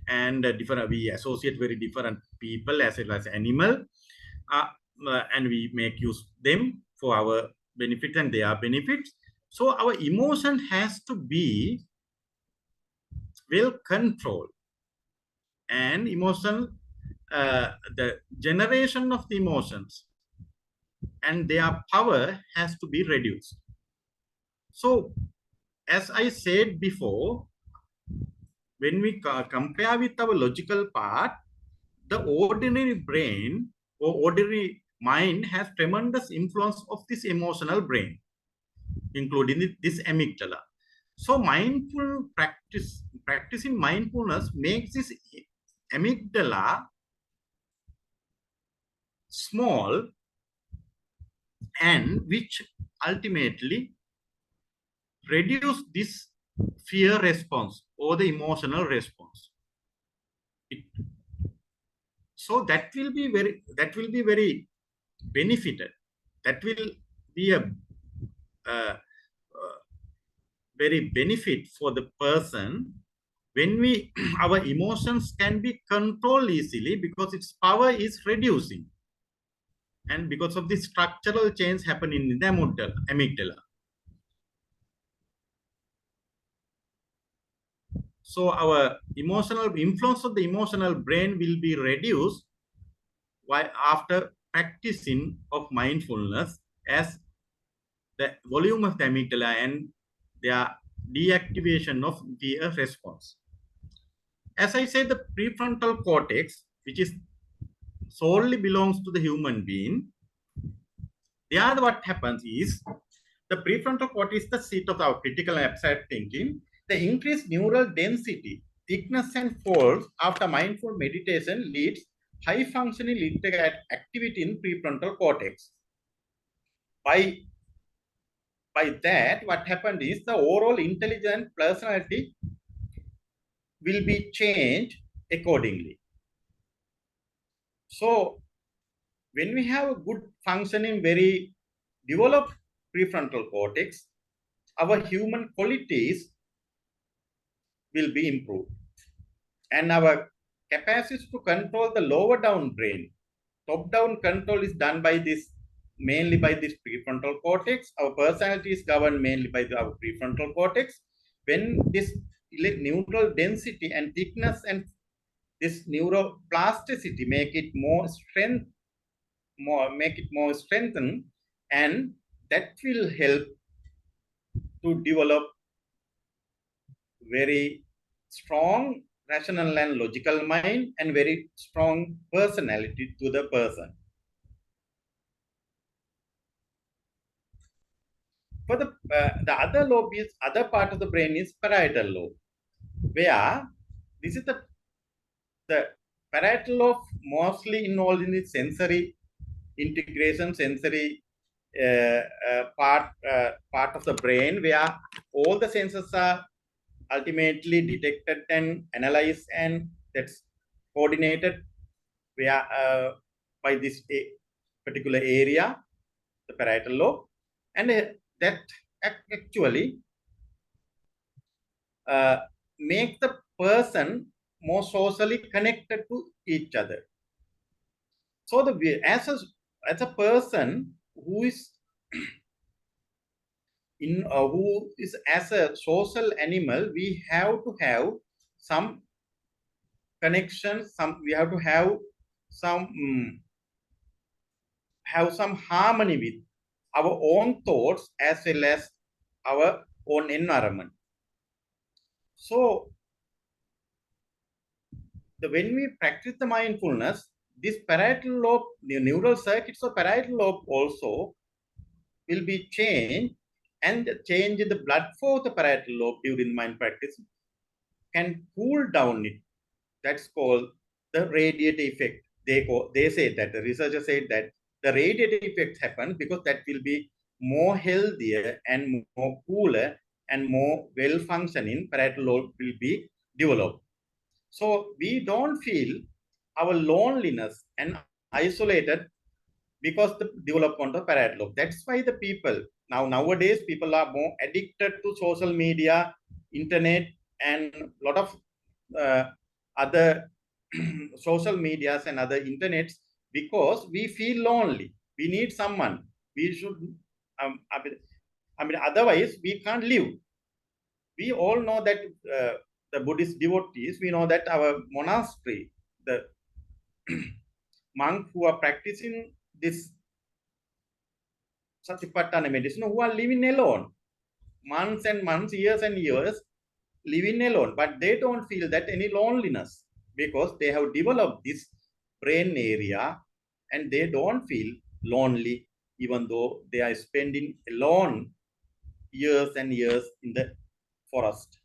and we associate very different people as well as animal, and we make use them for our benefit and their benefits. So our emotion has to be well controlled, and the generation of the emotions and their power has to be reduced. So as I said before, when we compare with our logical part, the ordinary brain or ordinary mind has tremendous influence of this emotional brain, including this amygdala. So practicing mindfulness makes this amygdala small, and which ultimately reduce this fear response or the emotional response. So that will be very benefited. That will be a very benefit for the person when we our emotions can be controlled easily because its power is reducing, and because of the structural change happening in the amygdala. So our emotional influence of the emotional brain will be reduced while after practicing of mindfulness, as the volume of the amygdala and their deactivation of fear response. As I said, the prefrontal cortex, which is solely belongs to the human being, there what happens is the prefrontal cortex is the seat of our critical abstract thinking. The increased neural density, thickness, and folds after mindful meditation leads high functioning activity in prefrontal cortex. By that, what happened is the overall intelligent personality will be changed accordingly. So when we have a good functioning, very developed prefrontal cortex, our human qualities will be improved. And our capacity to control the lower down brain, top down control is done by this, mainly by this prefrontal cortex. Our personality is governed mainly by our prefrontal cortex. When this neural density and thickness and this neuroplasticity make it more strengthened, and that will help to develop very strong rational and logical mind and very strong personality to the person. For the other part of the brain is parietal lobe, where this is the parietal lobe mostly involved in the sensory integration, sensory part of the brain, where all the senses are ultimately detected and analyzed, and that's coordinated where by this particular area, the parietal lobe, and that actually make the person more socially connected to each other. So as a person who is who is as a social animal, we have to have some connection. We have to some have some harmony with our own thoughts as well as our own environment. So when we practice the mindfulness, this parietal lobe, the neural circuits of parietal lobe also will be changed, and change in the blood flow of the parietal lobe during mind practice can cool down it. That's called the radiator effect. They say that, the researchers say that the radiator effect happens because that will be more healthier and more cooler and more well functioning parietal lobe will be developed. So we don't feel our loneliness and isolated because the development of parietal lobe. That's why the people nowadays people are more addicted to social media, internet, and a lot of other social medias and other internets, because we feel lonely. We need someone. We should. Otherwise we can't live. We all know that the Buddhist devotees. We know that our monastery, the monks who are practicing this Satipatthana meditation, who are living alone, months and months, years and years, living alone, but they don't feel that any loneliness because they have developed this brain area and they don't feel lonely even though they are spending alone years and years in the forest.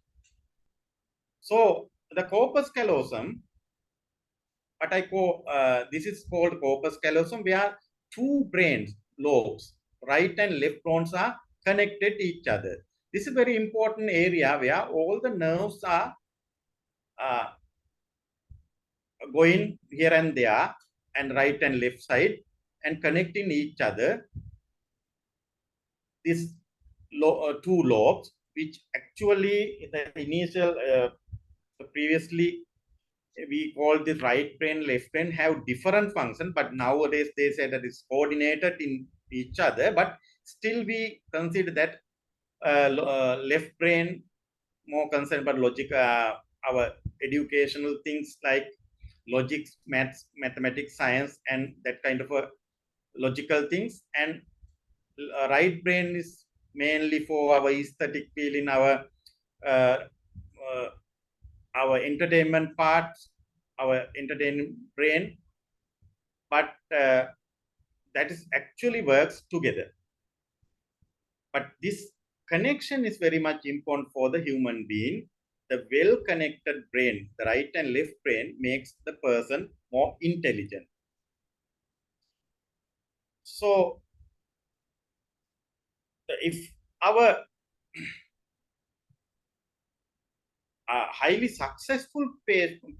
So the corpus callosum, what I call this is called corpus callosum, where two brains lobes, right and left fronts, are connected to each other. This is a very important area where all the nerves are going here and there and right and left side and connecting each other. These two lobes, which actually the initial previously we call this right brain, left brain, have different function, but nowadays they say that it's coordinated in each other, but still we consider that left brain more concerned about logic, our educational things like logic, maths, mathematics, science, and that kind of a logical things, and right brain is mainly for our aesthetic feeling, uh, uh, our entertainment parts, our entertainment brain, but that is actually works together. But this connection is very much important for the human being. The well-connected brain, the right and left brain, makes the person more intelligent. So if our highly successful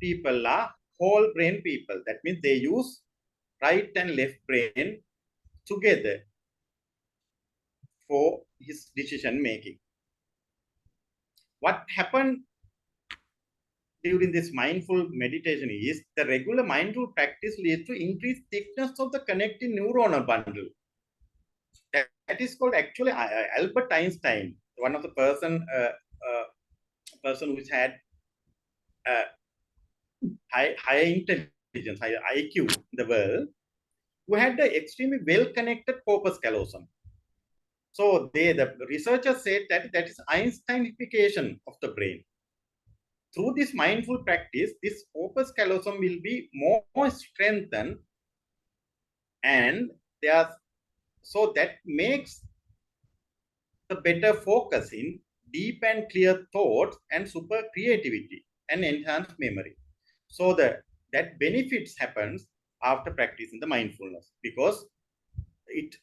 people are whole brain people, that means they use right and left brain together for his decision making. What happened during this mindful meditation is the regular mindful practice leads to increased thickness of the connecting neuronal bundle. That is called actually Albert Einstein, one of the person who's had high intelligence, high IQ in the world, who had the extremely well-connected corpus callosum. So the researchers said that that is Einsteinification of the brain. Through this mindful practice, this corpus callosum will be more strengthened, and so that makes the better focus in deep and clear thoughts and super creativity and enhanced memory. So that benefits happens after practicing the mindfulness, because it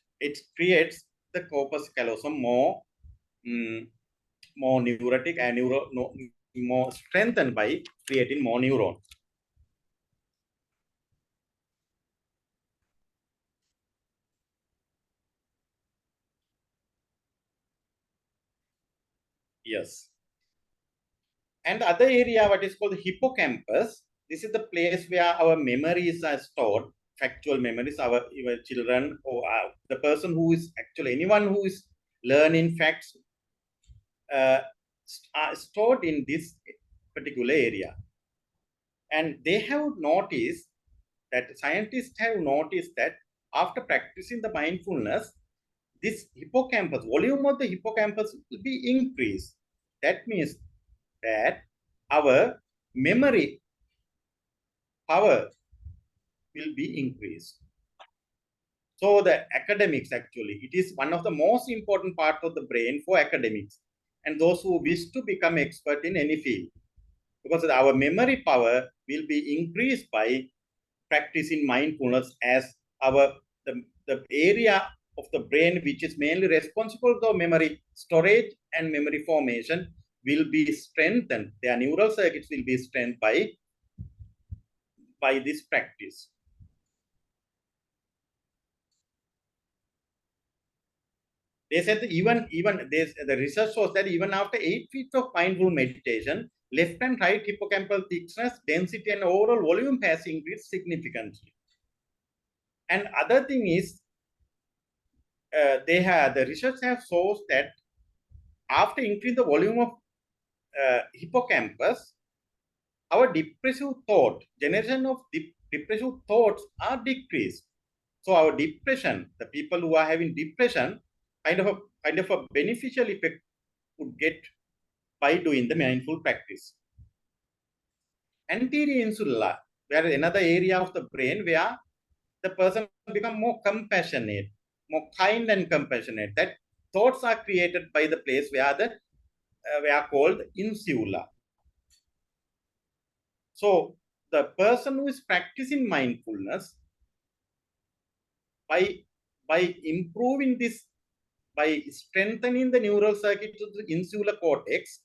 creates the corpus callosum more neurotic and more strengthened by creating more neurons. Yes. And the other area, what is called the hippocampus, this is the place where our memories are stored, factual memories, our children or the person who is actually, anyone who is learning facts are stored in this particular area. And they have noticed that scientists have noticed that after practicing the mindfulness, this hippocampus, volume of the hippocampus will be increased. That means that our memory power will be increased. So the academics, actually, it is one of the most important parts of the brain for academics and those who wish to become expert in any field, because our memory power will be increased by practicing mindfulness, as the area of the brain which is mainly responsible for memory storage and memory formation will be strengthened. Their neural circuits will be strengthened by this practice. They said that the research shows that even after 8 weeks of mindful meditation, left and right hippocampal thickness, density, and overall volume has increased significantly. And other thing is, the research have shown that after increasing the volume of hippocampus, our depressive thought, generation of depressive thoughts are decreased. So our depression, the people who are having depression, kind of a beneficial effect would get by doing the mindful practice. Anterior insula, where another area of the brain where the person become more compassionate, more kind and compassionate. That thoughts are created by the place where we are called insula. So the person who is practicing mindfulness, by improving this, by strengthening the neural circuit to the insular cortex,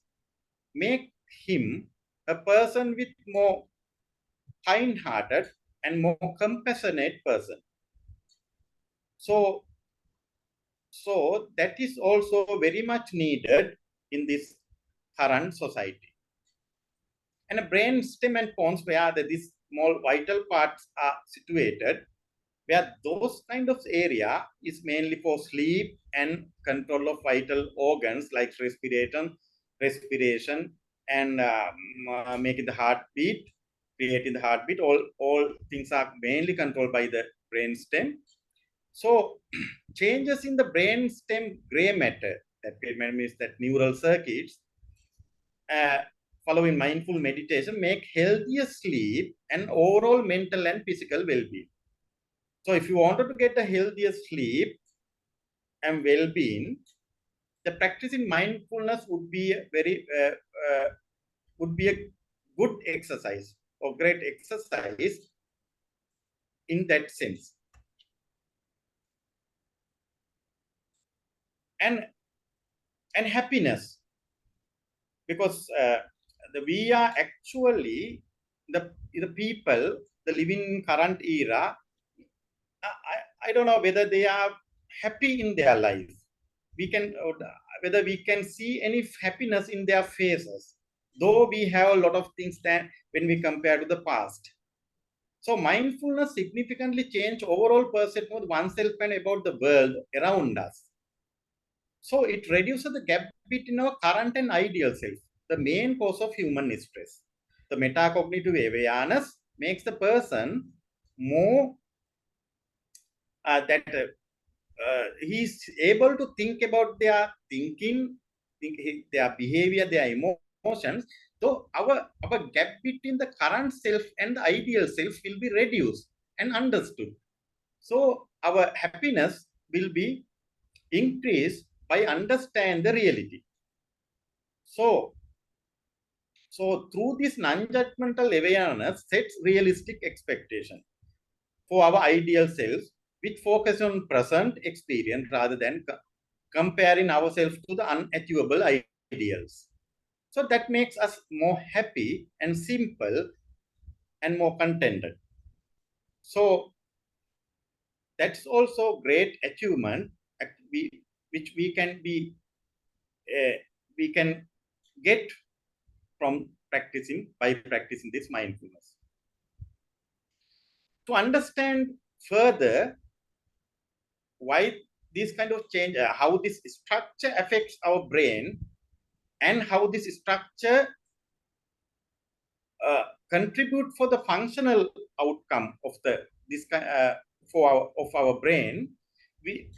make him a person with more kind-hearted and more compassionate person. So that is also very much needed in this current society. And a brain stem and pons where these small vital parts are situated, where those kind of area is mainly for sleep and control of vital organs like respiration, and making the heartbeat, creating the heartbeat. All things are mainly controlled by the brain stem. So changes in the brain stem gray matter, that means that neural circuits, following mindful meditation, make healthier sleep and overall mental and physical well-being. So if you wanted to get a healthier sleep and well-being, the practice in mindfulness would be a good exercise or great exercise in that sense. And happiness, because we are actually the people, the living in current era. I don't know whether they are happy in their life. Whether we can see any happiness in their faces, though we have a lot of things that when we compare to the past. So mindfulness significantly change overall perception of oneself and about the world around us. So it reduces the gap between our current and ideal self, the main cause of human stress. The metacognitive awareness makes the person more he's able to think about their thinking, their behavior, their emotions. So our gap between the current self and the ideal self will be reduced and understood. So our happiness will be increased by understand the reality. So through this non-judgmental awareness sets realistic expectation for our ideal self, which focus on present experience rather than comparing ourselves to the unachievable ideals. So that makes us more happy and simple and more contented. So that's also great achievement which we can get from by practicing this mindfulness. To understand further why this kind of change, how this structure affects our brain, and how this structure contribute for the functional outcome of our brain, we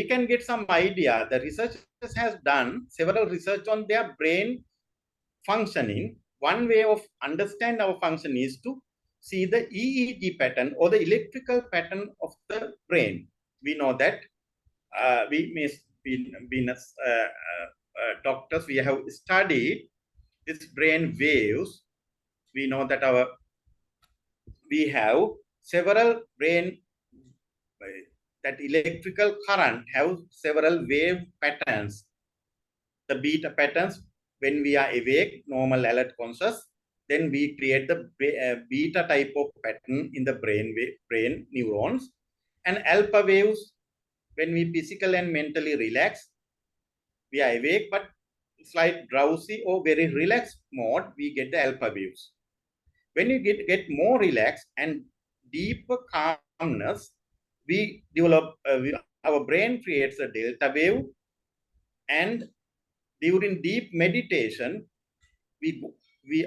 can get some idea. The researchers has done several research on their brain functioning. One way of understand our function is to see the EEG pattern or the electrical pattern of the brain. We know that doctors, we have studied this brain waves. We know that we have several brain, that electrical current have several wave patterns. The beta patterns, when we are awake, normal alert conscious, then we create the beta type of pattern in the brain neurons. And alpha waves, when we physical and mentally relax, we are awake but slight drowsy or very relaxed mode, we get the alpha waves. When you get more relaxed and deeper calmness, we develop, our brain creates a delta wave, and during deep meditation,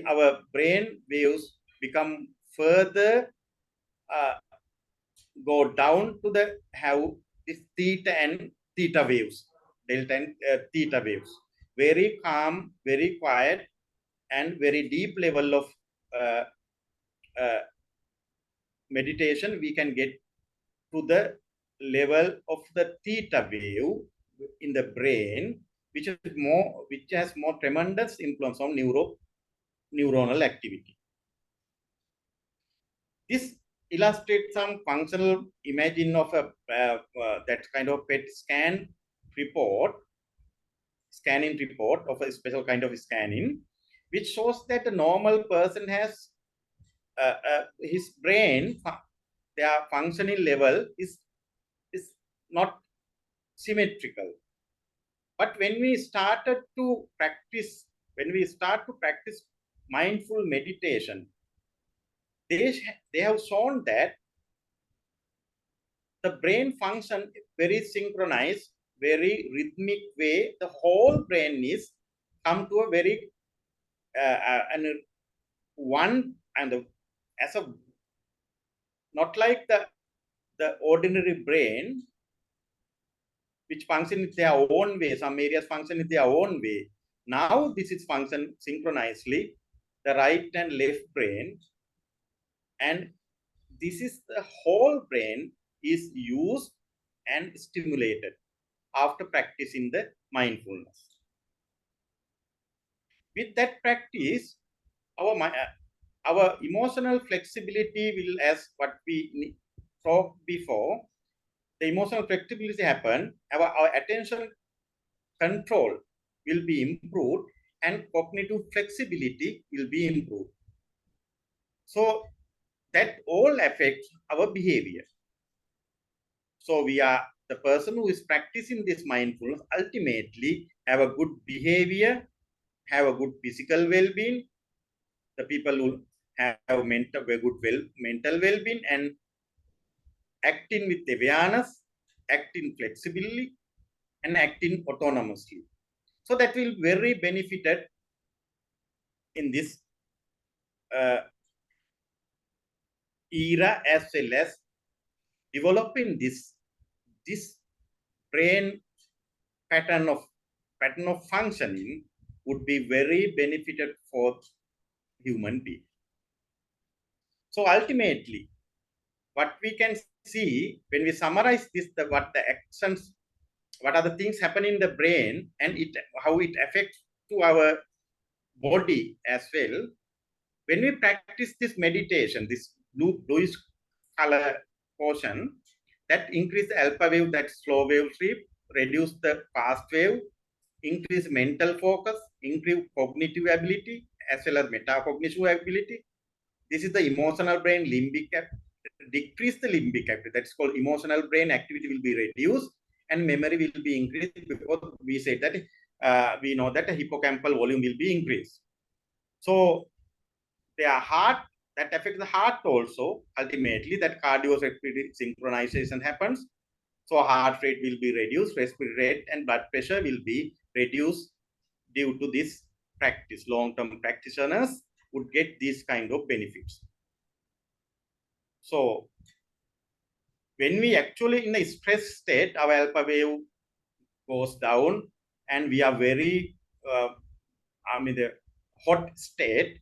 our brain waves become further, go down to have this theta and theta waves, delta and theta waves. Very calm, very quiet, and very deep level of meditation, we can get to the level of the theta wave in the brain, which has more tremendous influence on neuronal activity. This illustrates some functional imaging of that kind of PET scan report, scanning report of a special kind of scanning, which shows that a normal person has his brain, their functioning level is not symmetrical. But when we start to practice mindful meditation, they have shown that the brain function very synchronized, very rhythmic way. The whole brain is come to a very and one and as a not like the ordinary brain, which function in their own way. Some areas function in their own way. Now this is function synchronously, the right and left brain, and this is the whole brain is used and stimulated after practicing the mindfulness. With that practice, our emotional flexibility will, as what we talked before, the emotional flexibility happen, our attention control will be improved and cognitive flexibility will be improved. So that all affects our behavior. So the person who is practicing this mindfulness ultimately have a good behavior, have a good physical well-being. The people who have mental well-being and acting with awareness, acting flexibly, and acting autonomously. So that will very benefited in this era, as well as developing this brain pattern of functioning would be very benefited for human being. So ultimately, what we can see when we summarize this, what are the things happening in the brain and how it affects to our body as well. When we practice this meditation, this bluish color portion, that increase the alpha wave, that slow wave sleep, reduce the fast wave, increase mental focus, increase cognitive ability as well as metacognitive ability. This is the emotional brain limbic decrease the limbic activity. That's called emotional brain activity will be reduced and memory will be increased, because we said that we know that the hippocampal volume will be increased. So their heart, that affects the heart also. Ultimately, that cardiorespiratory synchronization happens. So heart rate will be reduced, respiratory rate and blood pressure will be reduced due to this practice. Long-term practitioners would get these kind of benefits. So when we actually in a stress state, our alpha wave goes down and we are very, the hot state,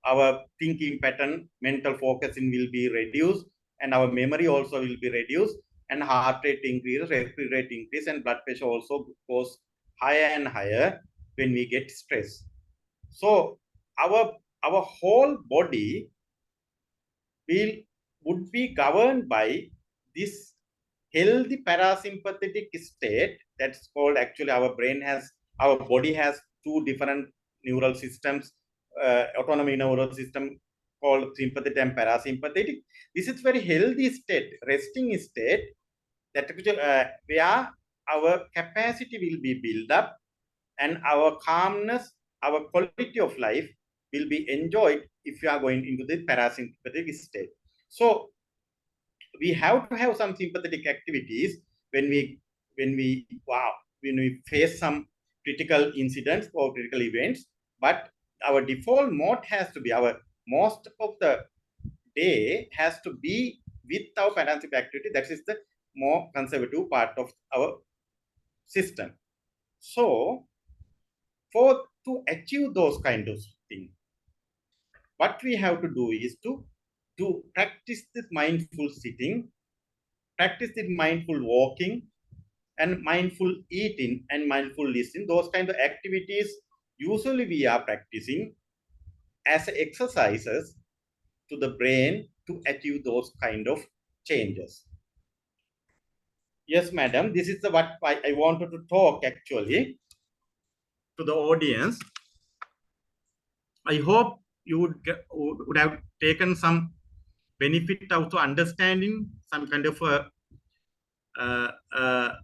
our thinking pattern, mental focusing will be reduced and our memory also will be reduced and heart rate increases, respiratory rate increase and blood pressure also goes higher and higher when we get stress. So our whole body would be governed by this healthy parasympathetic state. That's called, actually our body has two different neural systems, autonomic nervous system called sympathetic and parasympathetic. This is very healthy state, resting state, that where our capacity will be built up and our calmness, our quality of life will be enjoyed if we are going into the parasympathetic state. So we have to have some sympathetic activities when we face some critical incidents or critical events, but our default mode has to be, our most of the day has to be with our parasympathetic activity. That is the more conservative part of our system. So to achieve those kind of things, what we have to do is to practice this mindful sitting, practice this mindful walking, and mindful eating and mindful listening. Those kind of activities usually we are practicing as exercises to the brain to achieve those kind of changes. Yes, madam. This is what I wanted to talk actually to the audience. I hope you would have taken some benefit out of understanding some kind of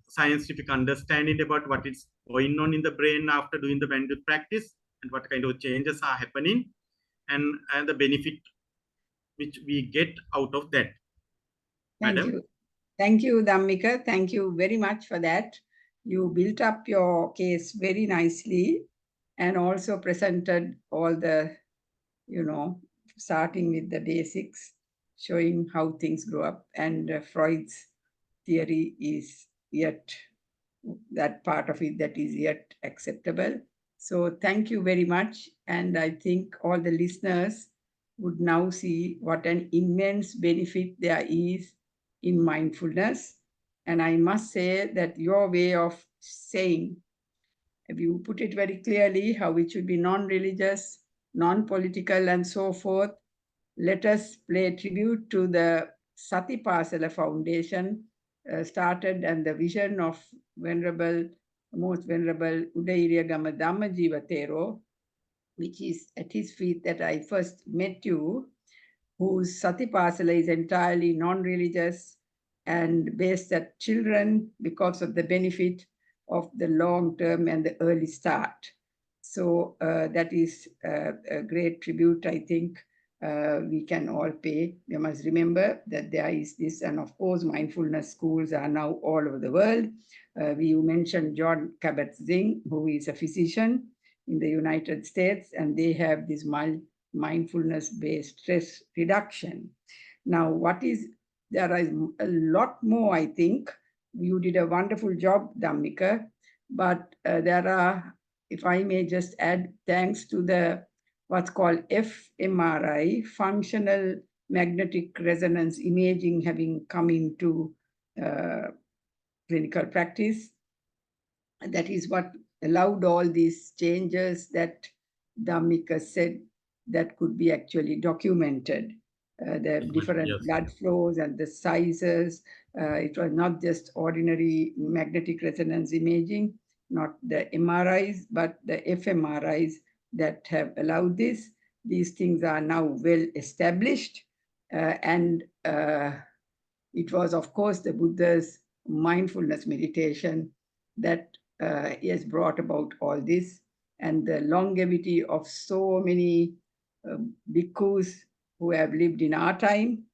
scientific understanding about what is going on in the brain after doing the mental practice and what kind of changes are happening and the benefit which we get out of that. Thank Madam? you. Thank you, Dhammika. Thank you very much for that. You built up your case very nicely and also presented all the, starting with the basics, showing how things grow up. And Freud's theory is yet, that part of it that is yet acceptable. So thank you very much. And I think all the listeners would now see what an immense benefit there is in mindfulness. And I must say that your way of saying, if you put it very clearly, how it should be non-religious, non-political, and so forth, let us pay tribute to the Satipasala Foundation, started and the vision of most venerable Udayiriyagama Dhammajiva Thero, which is at his feet that I first met you, whose Satipasala is entirely non-religious and based at children because of the benefit of the long term and the early start. So that is a great tribute, I think, we can all pay. We must remember that there is this, and of course, mindfulness schools are now all over the world. We mentioned John Kabat-Zinn, who is a physician in the United States, and they have this mindfulness-based stress reduction. Now, there is a lot more, I think. You did a wonderful job, Dhammika, but there are, if I may just add, thanks to the what's called fMRI, functional magnetic resonance imaging, having come into clinical practice. That is what allowed all these changes that Dhammika said that could be actually documented. The different blood flows and the sizes. It was not just ordinary magnetic resonance imaging, not the MRIs, but the fMRIs that have allowed this. These things are now well established. And it was, of course, the Buddha's mindfulness meditation that has brought about all this, and the longevity of so many bhikkhus who have lived in our time.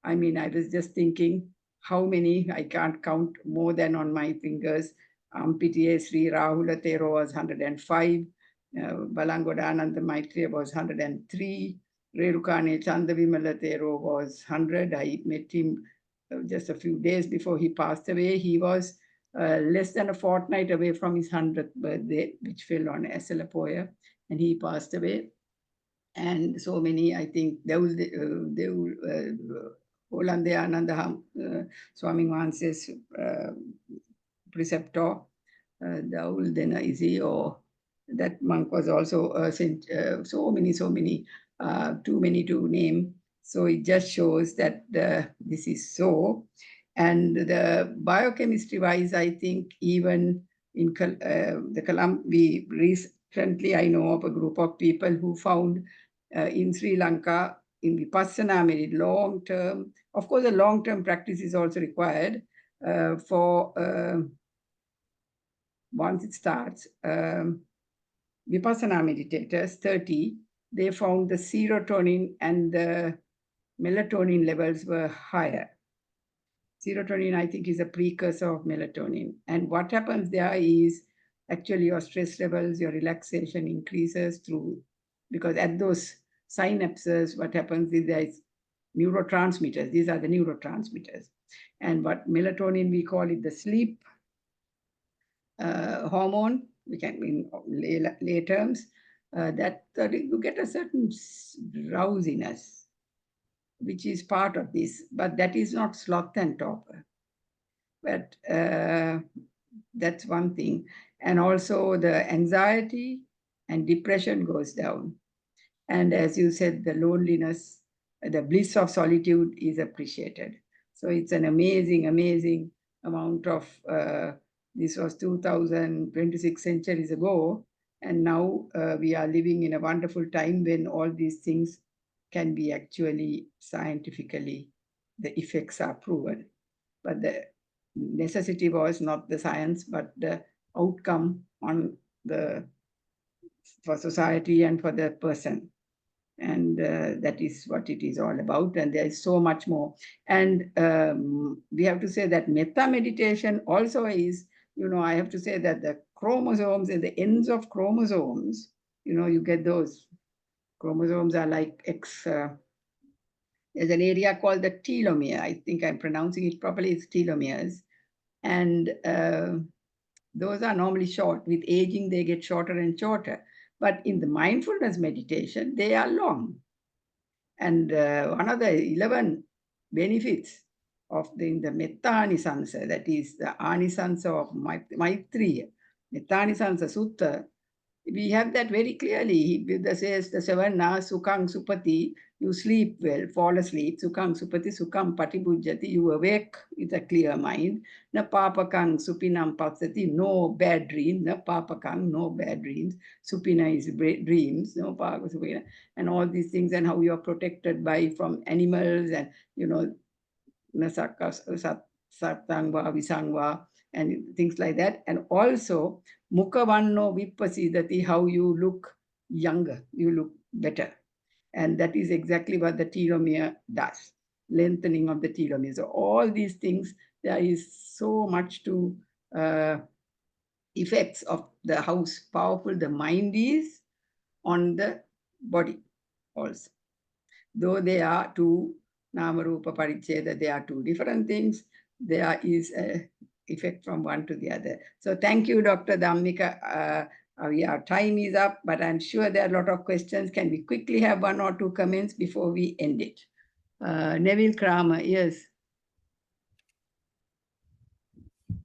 I mean, I was just thinking how many, I can't count more than on my fingers. Ampitiya Sri Rahula Thero was 105, Balangodananda Maitreya was 103, Rerukane Chandavimala Thero was 100. I met him just a few days before he passed away. He was less than a fortnight away from his 100th birthday, which fell on Esalapoya, and he passed away. And so many, I think, Olandeyananda Swami Wanse's preceptor, Daul Denaisi, or that monk was also so many, too many to name. So it just shows that this is so. And the biochemistry wise, I think even in we recently, I know of a group of people who found in Sri Lanka, in Vipassana, made long term. Of course, a long term practice is also required for once it starts. Vipassana meditators, 30, they found the serotonin and the melatonin levels were higher. Serotonin, I think, is a precursor of melatonin. And what happens there is actually your stress levels, your relaxation increases through, because at those synapses, what happens is there is neurotransmitters. These are the neurotransmitters. And what melatonin, we call it the sleep hormone, we can in lay terms, that you get a certain drowsiness, which is part of this, but that is not sloth and torpor. But that's one thing. And also the anxiety and depression goes down. And as you said, the loneliness, the bliss of solitude is appreciated. So it's an amazing, amazing amount of, this was 2026 centuries ago, and now we are living in a wonderful time when all these things can be actually scientifically, the effects are proven. But the necessity was not the science, but the outcome on the, for society and for the person. And that is what it is all about. And there is so much more. And we have to say that metta meditation also is, I have to say that the chromosomes and the ends of chromosomes, you get those chromosomes are like there's an area called the telomere. I think I'm pronouncing it properly. It's telomeres. And those are normally short. With aging, they get shorter and shorter. But in the mindfulness meditation, they are long. And one of the 11 benefits of the Metta Anisansa, that is the Anisansa of Maitreya, Metta Anisansa Sutta, we have that very clearly. Buddha says the seven na sukhang supati, you sleep well, fall asleep, sukhang supati, sukhang patibujjati, you awake with a clear mind, na papakang supinam patsati, no bad dream, na papakang, no bad dreams, supina is dreams, no paka supina, and all these things, and how you are protected from animals, and na satangva, visangva, and things like that. And also Mukhavanno Vipasidati, how you look younger, you look better. And that is exactly what the telomere does, lengthening of the telomere. So all these things, there is so much to effects of how powerful the mind is on the body also. Though they are two, Nama Rupa Paricheda, they are two different things, there is a effect from one to the other. So thank you, Dr. Dhammika. Our time is up, but I'm sure there are a lot of questions. Can we quickly have one or two comments before we end it? Neville Kramer, yes.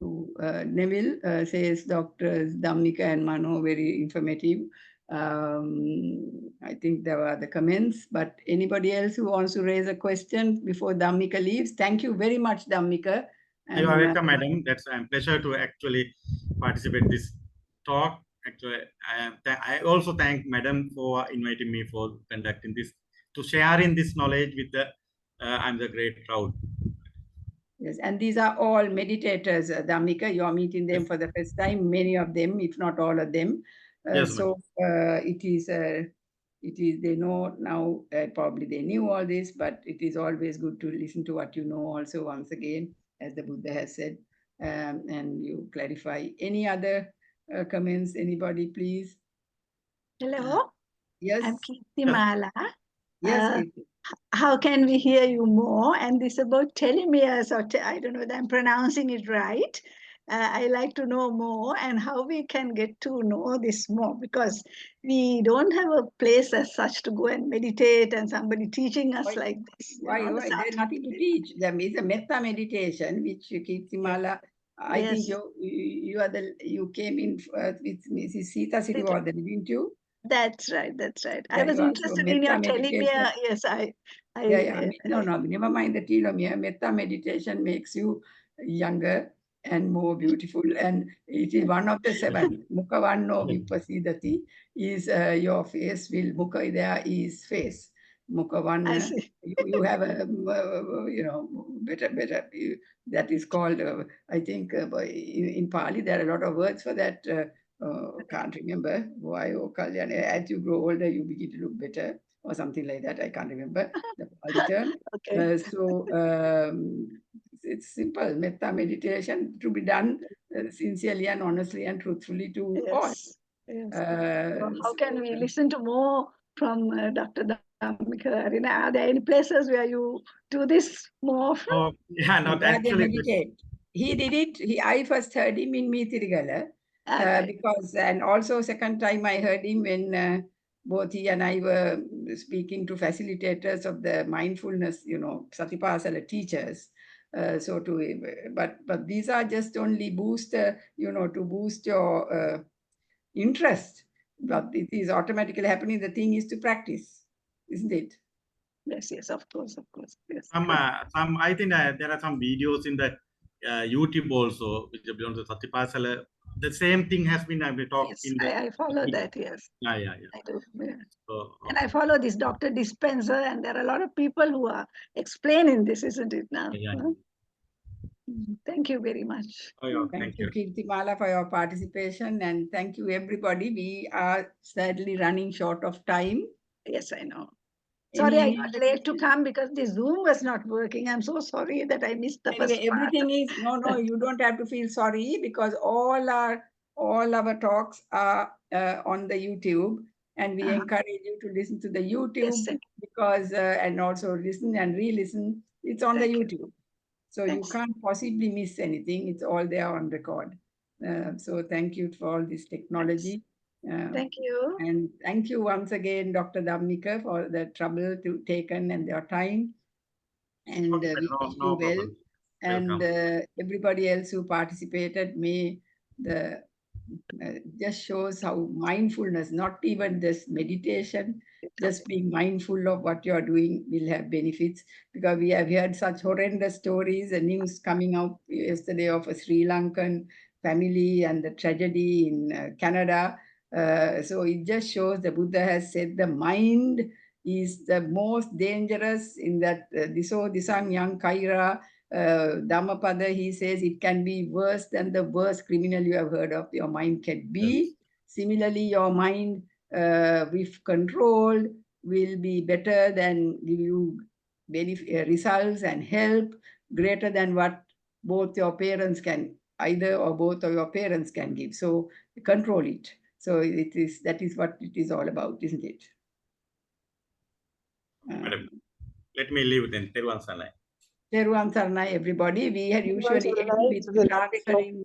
Neville says Dr. Dhammika and Mano, very informative. I think there were the comments, but anybody else who wants to raise a question before Dhammika leaves? Thank you very much, Dhammika. And, you are welcome, madam. That's a pleasure to actually participate in this talk. Actually, I also thank madam for inviting me for conducting this, to sharing this knowledge with the, I'm the great proud. Yes, and these are all meditators, Dhammika. You are meeting them Yes. for the first time, many of them, if not all of them. Yes, so it is, they know now, probably they knew all this, but it is always good to listen to what you know also once again, as the Buddha has said, and you clarify. Any other comments, anybody, please? Hello. Yes. I'm Kirtimala. Yes, Kirti. How can we hear you more? And this about telomeres, or I don't know whether I'm pronouncing it right. I like to know more, and how we can get to know this more, because we don't have a place as such to go and meditate and somebody teaching us like this. Why? There's nothing to teach. There is a metta meditation, which Kirtimala, I think you came in with Mrs. Sita Siriwardhan, didn't you? That's right. That's right. Yeah, I was interested in your telomere. Yes, No, never mind the telomere. Metta meditation makes you younger and more beautiful, and it is one of the seven. Mukhavanno Vipasidati is your face will, Mukha there is face. Mukhavanna, you have a, better, that is called, I think in Pali, there are a lot of words for that. Can't remember why. As you grow older, you begin to look better, or something like that. I can't remember the term. It's simple. Metta meditation to be done sincerely and honestly and truthfully to all. How can we listen to more from Dr. Dhammika? Are there any places where you do this more often? Oh, yeah, not actually. Meditate. He did it. I first heard him in Meetirigala. Because, and also second time I heard him when both he and I were speaking to facilitators of the mindfulness, Satipasala teachers. But these are just only boost, to boost your interest. But it is automatically happening. The thing is to practice, isn't it? Yes, of course. Yes. I think there are some videos in the YouTube also, which belongs to Satipasala. The same thing has been talked Yes, in the. I follow that. Yes, Yeah. I do. Yeah. So, And I follow this Dr. Dispenser, and there are a lot of people who are explaining this, isn't it now? yeah. Huh? Thank you very much. Oh, yeah, Thank thank you, you. Kirtimala, for your participation, and thank you, everybody. We are sadly running short of time. Yes, I know. Sorry, I Any got late to come because the Zoom was not working. I'm so sorry that I missed the Anyway, first part. everything is no. You don't have to feel sorry because all our talks are on the YouTube, and we encourage you to listen to the YouTube Yes, because and also listen and re-listen. It's on the thank you. YouTube, so you Thanks. can't possibly miss anything. It's all there on record. So thank you for all this technology. Thank you. And thank you once again, Dr. Dhammika, for the trouble to taken and your time. And we wish you No well. problem. And Welcome. everybody else who participated, may the just shows how mindfulness, not even this meditation, just being mindful of what you are doing will have benefits. Because we have heard such horrendous stories and news coming out yesterday of a Sri Lankan family and the tragedy in Canada. So it just shows the Buddha has said the mind is the most dangerous in that diso disang yang kaira Dhammapada, he says it can be worse than the worst criminal you have heard of. Your mind can be. Similarly, your mind, if controlled, will be better than give you results and help greater than what both your parents can, either or both of your parents can give. So control it. So that is what it is all about, isn't it? Madam, let me leave then. Teruvan Sanai. Teruvan Saranai, everybody. We had usually end with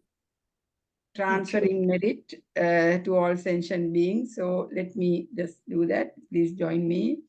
transferring merit to all sentient beings. So let me just do that. Please join me.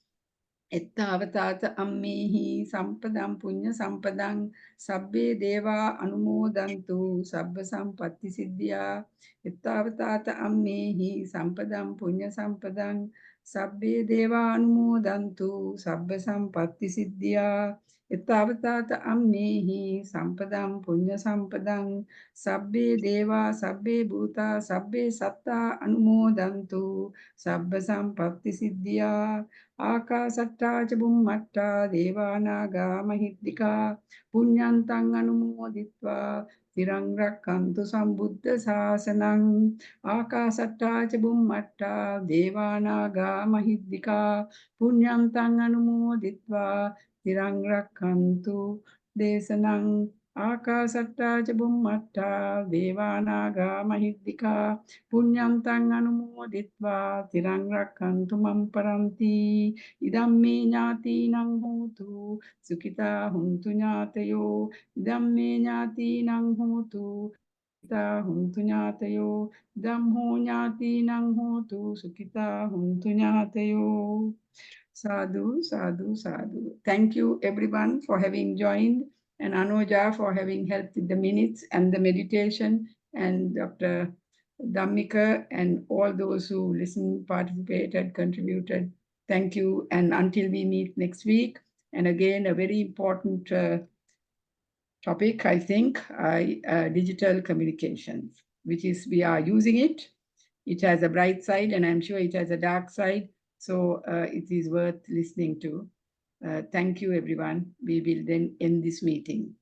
Ettavataata ammehi sampadam punya sampadang sabbe deva anumodantu sabba sampatti siddhya. Ettavataata ammehi sampadam punya sampadang sabbe deva anumodantu sabba sampatti siddhya. Ettavataata ammehi sampadam punya sampadang sabbe deva sabbe bhuta sabbe satta anumodantu sabba sampatti siddhya. Akasattaa ca buම්mattaa දේවානාගා මහිද්దిකා පුඤ්ඤන්තං අනුමෝදිත්වා තිරං රක්ඛන්තු සම්බුද්ධ ශාසනං ආකාසට්ටා ච බුම්මට්ටා දේවානාගා මහිද්దికා පුඤ්ඤන්තං අනුමෝදිත්වා තිරං රක්ඛන්තු දේශනං ආකාසට්ටා ච බුම්මට්ටා දේවානාගා මහිද්దికා පුඤ්ඤන්තං අනුමෝදිත්වා තිරං රක්ඛන්තු මම් පරන්ති ඉදම්මේ ඥාතිනං හෝතු සුඛිතා හුන්තු ඥාතයෝ ඉදම්මේ ඥාතිනං හෝතු සුඛිතා හුන්තු ඥාතයෝ ධම්මෝ ඥාතිනං හෝතු සුඛිතා හුන්තු ඥාතයෝ. Sadhu, sadhu, sadhu. Thank you everyone for having joined, and Anuja for having helped with the minutes and the meditation, and Dr. Dhammika and all those who listened, participated, contributed. Thank you. And until we meet next week, and again, a very important topic, I think, digital communications, which is we are using it. It has a bright side, and I'm sure it has a dark side. So it is worth listening to. Thank you, everyone. We will then end this meeting.